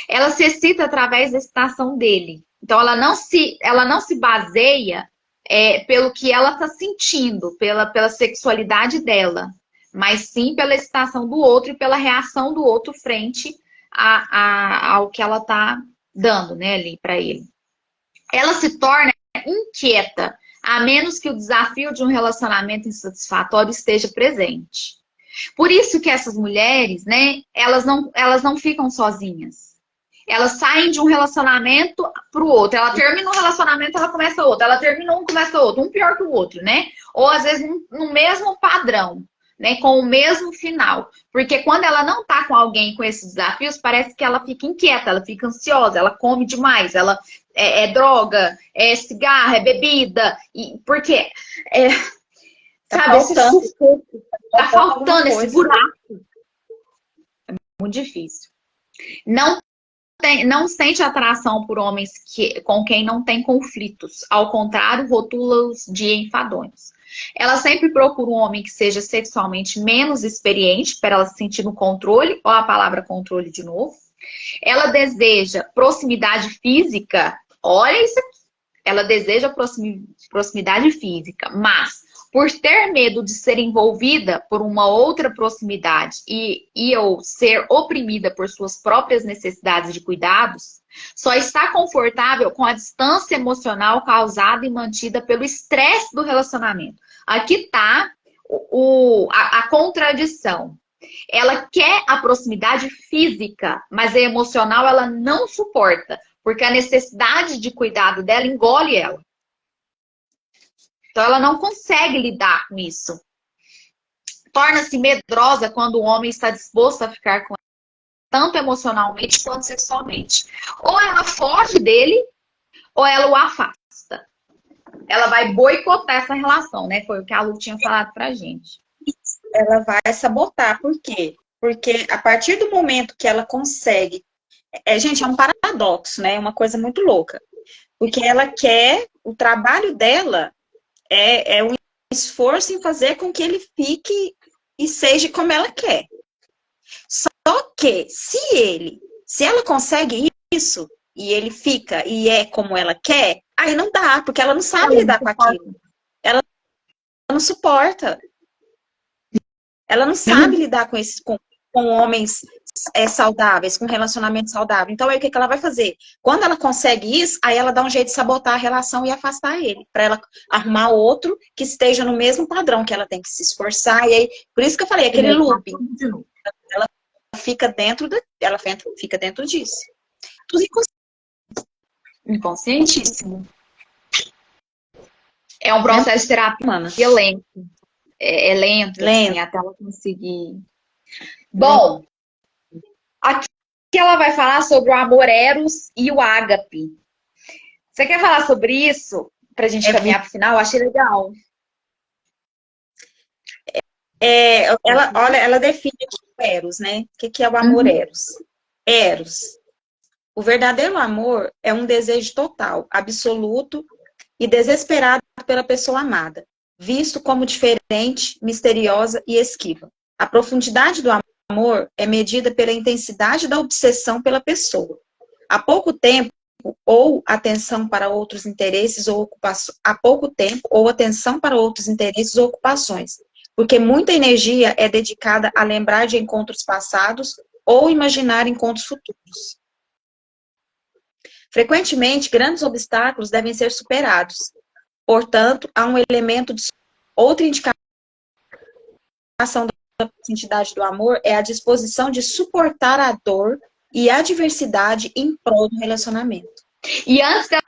Ela se excita através da excitação dele. Então, ela não se baseia pelo que ela está sentindo, pela sexualidade dela, mas sim pela excitação do outro e pela reação do outro frente ao que ela está dando, né, ali para ele. Ela se torna inquieta, a menos que o desafio de um relacionamento insatisfatório esteja presente. Por isso que essas mulheres, né, elas não ficam sozinhas. Elas saem de um relacionamento para o outro. Ela termina um relacionamento, ela começa outro. Ela termina um, começa outro. Um pior que o outro, né? Ou às vezes no mesmo padrão, né? Com o mesmo final. Porque quando ela não tá com alguém com esses desafios, parece que ela fica inquieta, ela fica ansiosa, ela come demais, ela é droga, é cigarro, é bebida. Porque, sabe, tá faltando esse buraco. É muito difícil. Não sente atração por homens com quem não tem conflitos. Ao contrário, rotula-os de enfadonhos. Ela sempre procura um homem que seja sexualmente menos experiente, para ela se sentir no controle, ou a palavra controle de novo. Ela deseja proximidade física. Olha isso aqui. Ela deseja proximidade física, mas por ter medo de ser envolvida por uma outra proximidade ou ser oprimida por suas próprias necessidades de cuidados, só está confortável com a distância emocional causada e mantida pelo estresse do relacionamento. Aqui está a contradição. Ela quer a proximidade física, mas a emocional ela não suporta, porque a necessidade de cuidado dela engole ela. Então, ela não consegue lidar com isso. Torna-se medrosa quando o homem está disposto a ficar com ela, tanto emocionalmente quanto sexualmente. Ou ela foge dele, ou ela o afasta. Ela vai boicotar essa relação, né? Foi o que a Lu tinha falado pra gente. Ela vai sabotar. Por quê? Porque a partir do momento que ela consegue... gente, é um paradoxo, né? É uma coisa muito louca. Porque ela quer... O trabalho dela é um esforço em fazer com que ele fique e seja como ela quer. Só que se ela consegue isso, e ele fica e é como ela quer, aí não dá, porque ela não sabe lidar com aquilo. Ela não suporta. Ela não sabe lidar com homens saudáveis, com relacionamento saudável. Então, aí o que ela vai fazer? Quando ela consegue isso, aí ela dá um jeito de sabotar a relação e afastar ele, para ela arrumar outro que esteja no mesmo padrão, que ela tem que se esforçar. E aí, por isso que eu falei, aquele looping. Ela fica dentro disso. Tudo Inconscientíssimo. É um processo de terapia violento. é lento, assim, Lento. até ela conseguir. Bom, aqui ela vai falar sobre o amor eros e o ágape. Você quer falar sobre isso? Pra gente É, caminhar pro final? Eu achei legal. olha, ela define aqui o Eros, né? O que é o amor Uhum. Eros? Eros. O verdadeiro amor é um desejo total, absoluto e desesperado pela pessoa amada, visto como diferente, misteriosa e esquiva. A profundidade do amor é medida pela intensidade da obsessão pela pessoa. Há pouco tempo, ou atenção para outros interesses ou ocupações, há pouco tempo, ou atenção para outros interesses ou ocupações, porque muita energia é dedicada a lembrar de encontros passados ou imaginar encontros futuros. Frequentemente, grandes obstáculos devem ser superados. Portanto, há um elemento de outra indicação da entidade do amor é a disposição de suportar a dor e a adversidade em prol do relacionamento. E antes dela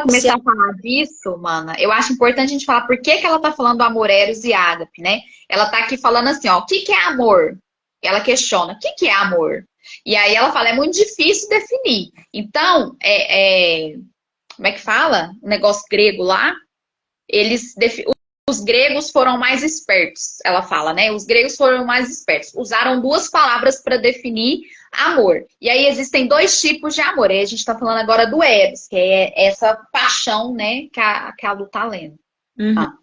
começar a falar disso, mana, eu acho importante a gente falar por que ela tá falando do amor eros e ágape, né? Ela tá aqui falando assim, ó, o que é amor? Ela questiona, o que é amor? E aí ela fala, é muito difícil definir. Então, como é que fala? O negócio grego lá, os gregos foram mais espertos, ela fala, né? Os gregos foram mais espertos. Usaram duas palavras para definir amor. E aí existem dois tipos de amor. E a gente está falando agora do eros, que é essa paixão, né, que a Lu tá lendo. Uhum. Ah.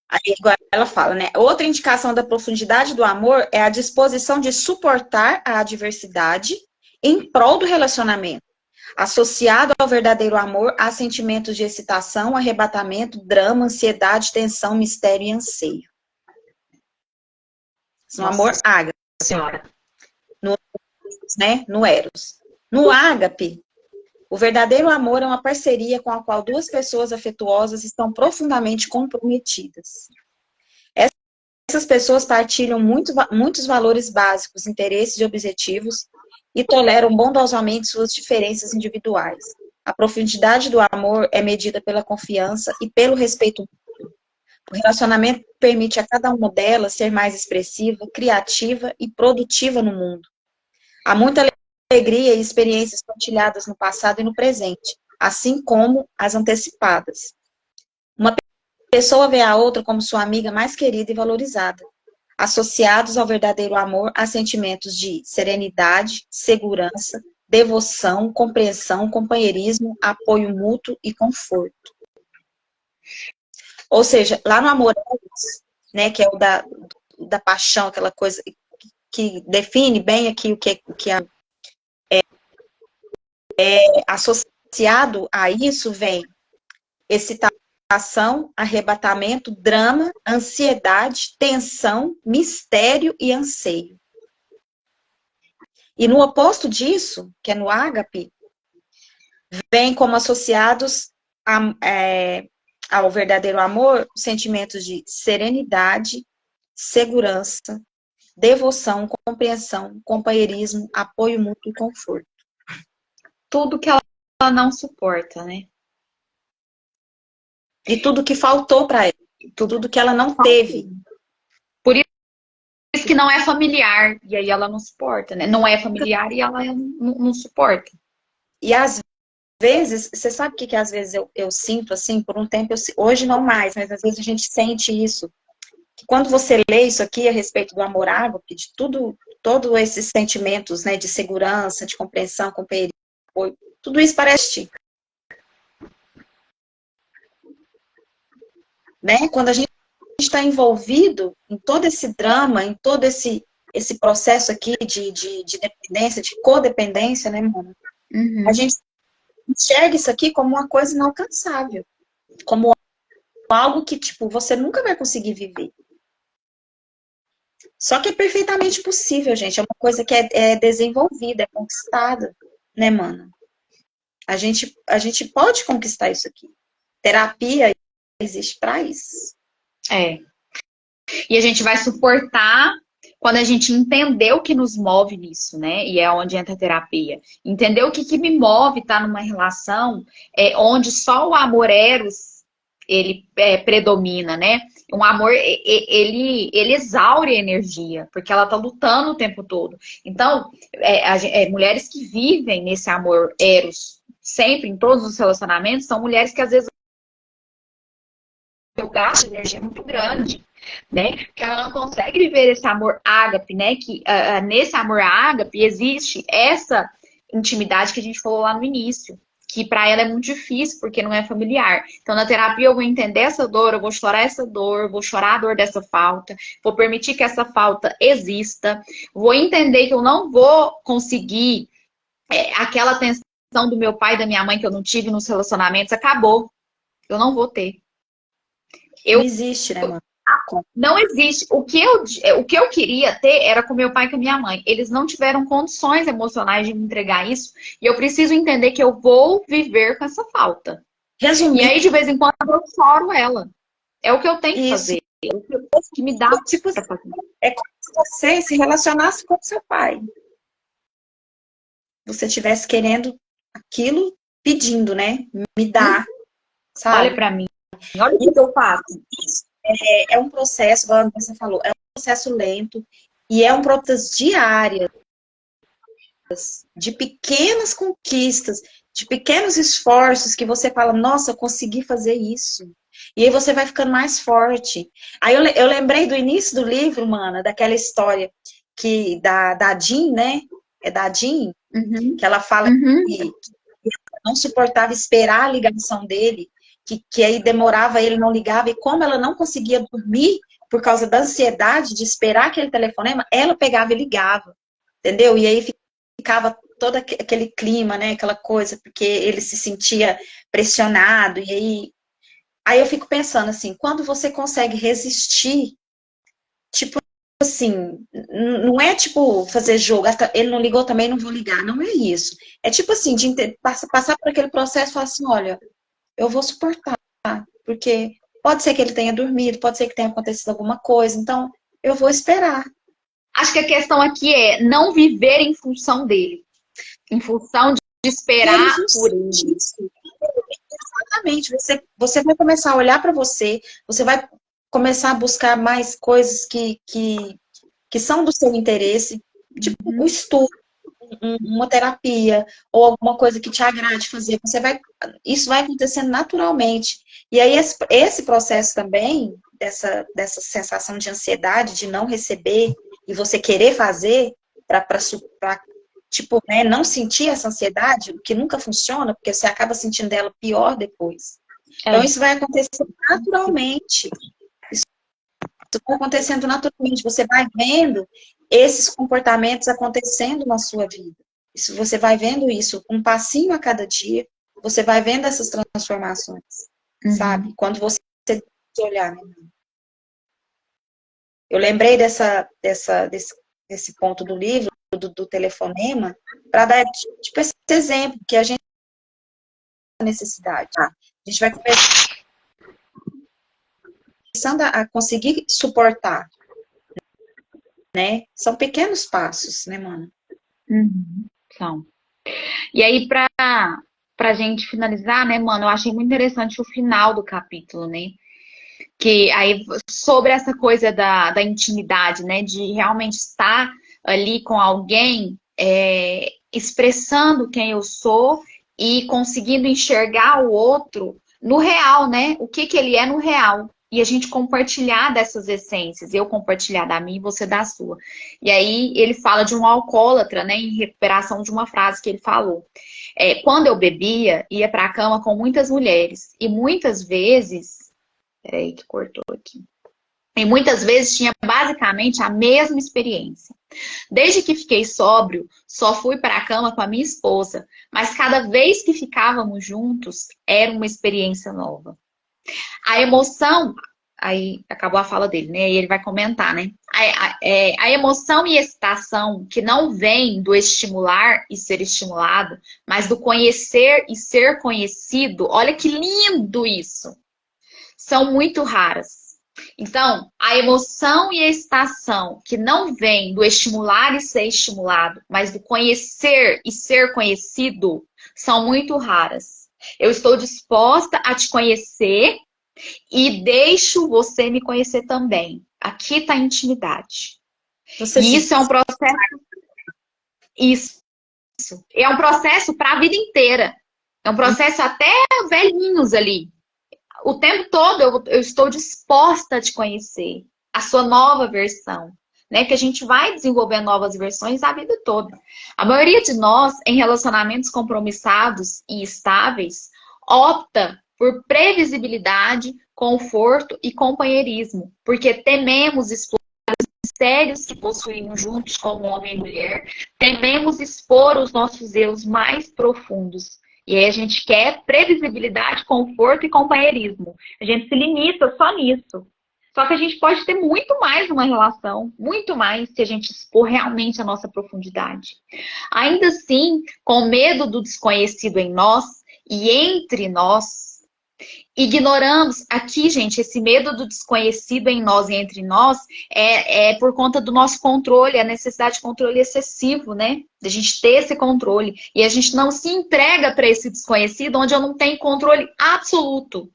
Aí agora ela fala, né? Outra indicação da profundidade do amor é a disposição de suportar a adversidade em prol do relacionamento. Associado ao verdadeiro amor, há sentimentos de excitação, arrebatamento, drama, ansiedade, tensão, mistério e anseio. No amor ágape, Senhora. no eros. No ágape, o verdadeiro amor é uma parceria com a qual duas pessoas afetuosas estão profundamente comprometidas. Essas pessoas partilham muitos valores básicos, interesses e objetivos e toleram bondosamente suas diferenças individuais. A profundidade do amor é medida pela confiança e pelo respeito mútuo. O relacionamento permite a cada uma delas ser mais expressiva, criativa e produtiva no mundo. Há muita alegria e experiências partilhadas no passado e no presente, assim como as antecipadas. Uma pessoa vê a outra como sua amiga mais querida e valorizada. Associados ao verdadeiro amor, há sentimentos de serenidade, segurança, devoção, compreensão, companheirismo, apoio mútuo e conforto. Ou seja, lá no amor, né, que é o da paixão, aquela coisa que define bem aqui o que é associado a isso, vem excitação, arrebatamento, drama, ansiedade, tensão, mistério e anseio. E no oposto disso, que é no ágape, vem como associados ao verdadeiro amor sentimentos de serenidade, segurança, devoção, compreensão, companheirismo, apoio mútuo e conforto. Tudo que ela não suporta, né? E tudo que faltou para ela, tudo que ela não teve. Por isso que não é familiar, e aí ela não suporta, né? Não é familiar e ela não suporta. E às vezes, você sabe o que às vezes eu sinto, assim, por um tempo, hoje não mais, mas às vezes a gente sente isso. Que quando você lê isso aqui a respeito do amor ágape, de todos esses sentimentos, né, de segurança, de compreensão, companheirismo, tudo isso parece, né? Quando a gente está envolvido em todo esse drama, em todo esse processo aqui de dependência, de codependência, né, mano? Uhum. A gente enxerga isso aqui como uma coisa inalcançável, como algo que, tipo, você nunca vai conseguir viver. Só que é perfeitamente possível, gente. É uma coisa que é desenvolvida, é conquistada, né, mano? A gente pode conquistar isso aqui. Terapia existe para isso. É. E a gente vai suportar quando a gente entender o que nos move nisso, né? E é onde entra a terapia. Entender o que me move estar numa relação onde só o amor eros ele predomina, né? Um amor, ele exaure a energia, porque ela tá lutando o tempo todo. Então, mulheres que vivem nesse amor eros, sempre, em todos os relacionamentos, são mulheres que às vezes o gasto de energia é muito grande, né? Que ela não consegue viver esse amor ágape, né? Que nesse amor ágape existe essa intimidade que a gente falou lá no início, que para ela é muito difícil porque não é familiar. Então na terapia eu vou entender essa dor, eu vou chorar essa dor, vou chorar a dor dessa falta, vou permitir que essa falta exista, vou entender que eu não vou conseguir aquela atenção do meu pai e da minha mãe que eu não tive nos relacionamentos, acabou. Eu não vou ter. Não existe, né, mano? Não existe. O que eu queria ter era com meu pai e com a minha mãe. Eles não tiveram condições emocionais de me entregar isso. E eu preciso entender que eu vou viver com essa falta. Resumindo, E aí, de vez em quando, eu choro ela. É o que eu tenho que fazer. É o que me dá tipo, pra fazer. é como se você se relacionasse com seu pai. Você estivesse querendo aquilo, pedindo, né? Me dá, sabe? Olha pra mim. Olha o que eu faço. É um processo, como você falou, é um processo lento e é um processo diário de pequenas conquistas, de pequenos esforços que você fala, nossa, eu consegui fazer isso. E aí você vai ficando mais forte. Aí eu lembrei do início do livro, mana, daquela história da Jean, né? É da Jean, que ela fala que não suportava esperar a ligação dele, que aí demorava, ele não ligava, e como ela não conseguia dormir por causa da ansiedade de esperar aquele telefonema, ela pegava e ligava, entendeu? E aí ficava todo aquele clima, né, aquela coisa, porque ele se sentia pressionado, e aí eu fico pensando assim, quando você consegue resistir, tipo assim, não é tipo fazer jogo, ele não ligou também, não vou ligar, não é isso. É tipo assim, de passar por aquele processo e falar assim, olha, eu vou suportar, porque pode ser que ele tenha dormido, pode ser que tenha acontecido alguma coisa, então eu vou esperar. Acho que a questão aqui é não viver em função dele. Em função de esperar por ele. Exatamente. Você vai começar a olhar para você, você vai começar a buscar mais coisas que são do seu interesse, tipo um estudo, uma terapia, ou alguma coisa que te agrade fazer. Isso vai acontecendo naturalmente. E aí, esse processo também, dessa sensação de ansiedade, de não receber, e você querer fazer, para tipo, né, não sentir essa ansiedade, o que nunca funciona, porque você acaba sentindo ela pior depois. Então, isso vai acontecer naturalmente. Isso vai acontecendo naturalmente. Você vai vendo esses comportamentos acontecendo na sua vida. Isso, você vai vendo isso um passinho a cada dia, você vai vendo essas transformações, sabe? Quando você olhar, né? Eu lembrei desse ponto do livro, do telefonema, para dar tipo esse exemplo, que a gente tem necessidade. A gente vai começando a conseguir suportar, né? São pequenos passos, né, mano? São. E aí, pra gente finalizar, né, mano, eu achei muito interessante o final do capítulo, né? Que aí, sobre essa coisa da intimidade, né? De realmente estar ali com alguém, expressando quem eu sou e conseguindo enxergar o outro no real, né? O que ele é no real. E a gente compartilhar dessas essências. Eu compartilhar da minha e você da sua. E aí ele fala de um alcoólatra, né? Em recuperação de uma frase que ele falou. Quando eu bebia, ia para a cama com muitas mulheres. E muitas vezes... Peraí que cortou aqui. E muitas vezes tinha basicamente a mesma experiência. Desde que fiquei sóbrio, só fui para a cama com a minha esposa. Mas cada vez que ficávamos juntos, era uma experiência nova. A emoção, aí acabou a fala dele, né? E ele vai comentar, né? A emoção e excitação que não vem do estimular e ser estimulado, mas do conhecer e ser conhecido, olha que lindo isso! São muito raras. Então, a emoção e a excitação que não vem do estimular e ser estimulado, mas do conhecer e ser conhecido, são muito raras. Eu estou disposta a te conhecer E deixo você me conhecer também. Aqui está a intimidade. Você E se... isso é um processo. Isso. É um processo para a vida inteira. É um processo até velhinhos ali. O tempo todo eu estou disposta a te conhecer. A sua nova versão. Né? Que a gente vai desenvolver novas versões a vida toda. A maioria de nós, em relacionamentos compromissados e estáveis, opta por previsibilidade, conforto e companheirismo, porque tememos explorar os mistérios que possuímos juntos como homem e mulher, tememos expor os nossos erros mais profundos. E aí a gente quer previsibilidade, conforto e companheirismo. A gente se limita só nisso. Só que a gente pode ter muito mais numa relação, muito mais se a gente expor realmente a nossa profundidade. Ainda assim, com medo do desconhecido em nós e entre nós, ignoramos aqui, gente, esse medo do desconhecido em nós e entre nós é por conta do nosso controle, a necessidade de controle excessivo, né? Da gente ter esse controle. E a gente não se entrega para esse desconhecido onde eu não tenho controle absoluto.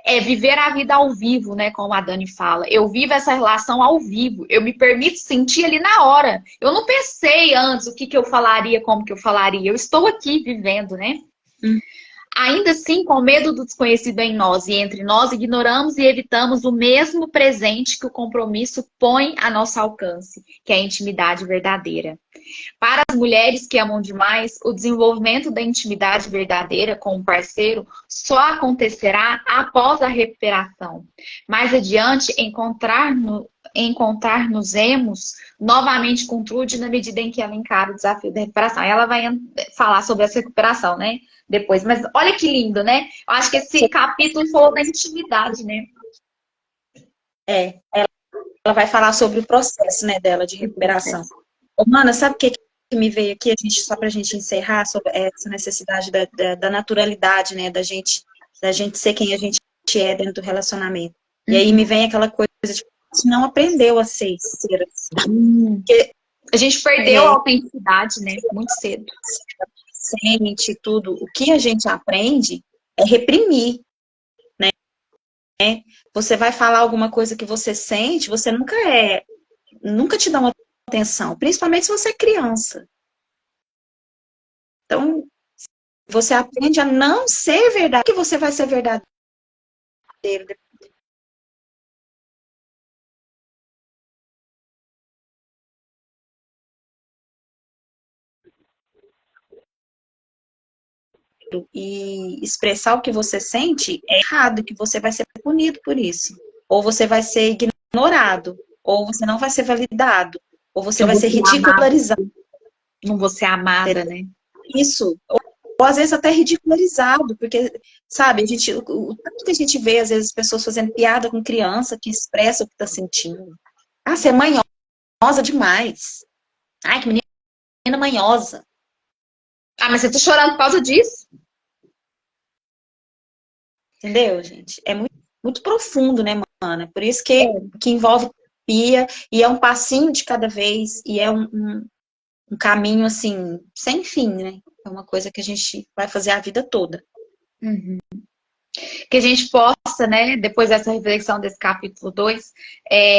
É viver a vida ao vivo, né? Como a Dani fala. Eu vivo essa relação ao vivo. Eu me permito sentir ali na hora. Eu não pensei antes o que eu falaria, como que eu falaria. Eu estou aqui vivendo, né? Ainda assim, com medo do desconhecido em nós e entre nós, ignoramos e evitamos o mesmo presente que o compromisso põe a nosso alcance, que é a intimidade verdadeira. Para as mulheres que amam demais, o desenvolvimento da intimidade verdadeira com o parceiro só acontecerá após a recuperação. Mais adiante, encontrar-nos-emos novamente com Trude na medida em que ela encara o desafio da recuperação. Ela vai falar sobre essa recuperação, né? Depois. Mas olha que lindo, né? Eu acho que esse capítulo falou da intimidade, né? Ela vai falar sobre o processo, né, dela de recuperação. Ô, Mana, sabe o que me veio aqui, só pra gente encerrar, sobre essa necessidade da naturalidade, né, da gente ser quem a gente é dentro do relacionamento. E aí me vem aquela coisa de que a gente não aprendeu a ser assim. Porque, a gente perdeu a autenticidade, né, muito cedo. Sente tudo. O que a gente aprende é reprimir, né? Você vai falar alguma coisa que você sente, você nunca te dá uma atenção, principalmente se você é criança. Então, você aprende a não ser verdade, que você vai ser verdadeiro. E expressar o que você sente é errado, que você vai ser punido por isso. Ou você vai ser ignorado, ou você não vai ser validado, ou você vai ser ridicularizado. Não vou ser amada, né? Isso. Ou às vezes até ridicularizado, porque, sabe, o tanto que a gente vê, às vezes, pessoas fazendo piada com criança que expressa o que está sentindo. Ah, você é manhosa demais. Ai, que menina manhosa. Ah, mas você tá chorando por causa disso? Entendeu, gente? É muito, muito profundo, né, mana? Por isso que envolve terapia, e é um passinho de cada vez, e é um caminho, assim, sem fim, né? É uma coisa que a gente vai fazer a vida toda. Uhum. Que a gente possa, né, depois dessa reflexão desse capítulo 2,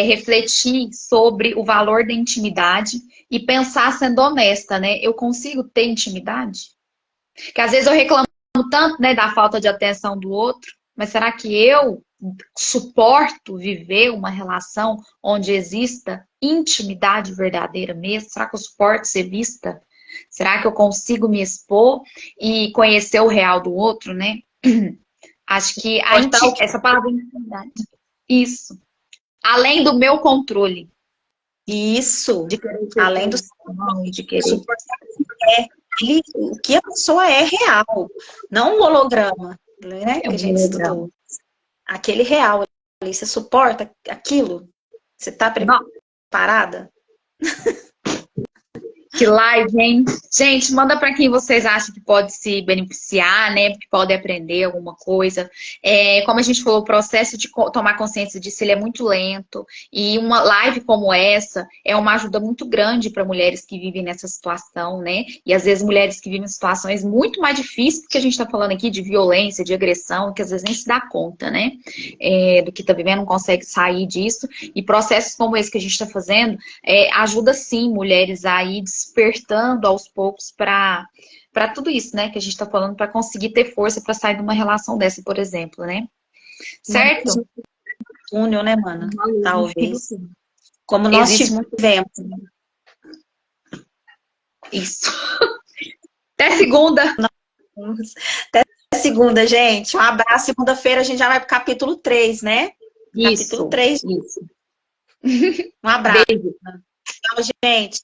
refletir sobre o valor da intimidade e pensar sendo honesta, né? Eu consigo ter intimidade? Porque às vezes eu reclamo tanto, né, da falta de atenção do outro, mas será que eu suporto viver uma relação onde exista intimidade verdadeira mesmo? Será que eu suporto ser vista? Será que eu consigo me expor e conhecer o real do outro, né? Acho que essa palavra intimidade. Isso. Além do meu controle. Isso. De querer além do de querer. Suportar o que a pessoa é real, não um holograma, né? Que a gente estudou. Aquele real ali, você suporta aquilo? Você tá preparada? Que live, hein? Gente, manda para quem vocês acham que pode se beneficiar, né? Que pode aprender alguma coisa. Como a gente falou, o processo de tomar consciência disso ele é muito lento. E uma live como essa é uma ajuda muito grande para mulheres que vivem nessa situação, né? E às vezes mulheres que vivem em situações muito mais difíceis, porque a gente está falando aqui de violência, de agressão, que às vezes nem se dá conta, né? Do que está vivendo, não consegue sair disso. E processos como esse que a gente está fazendo ajuda sim mulheres a ir despertando aos poucos para tudo isso, né? Que a gente está falando, para conseguir ter força para sair de uma relação dessa, por exemplo, né? Certo? Túnel, né, mana? Talvez. Sim. Como nós Existe tivemos. isso. Até segunda. Até segunda, gente. Um abraço. Segunda-feira a gente já vai pro capítulo 3, né? Isso. Capítulo 3. Isso. Um abraço. Beijo. Tchau, gente.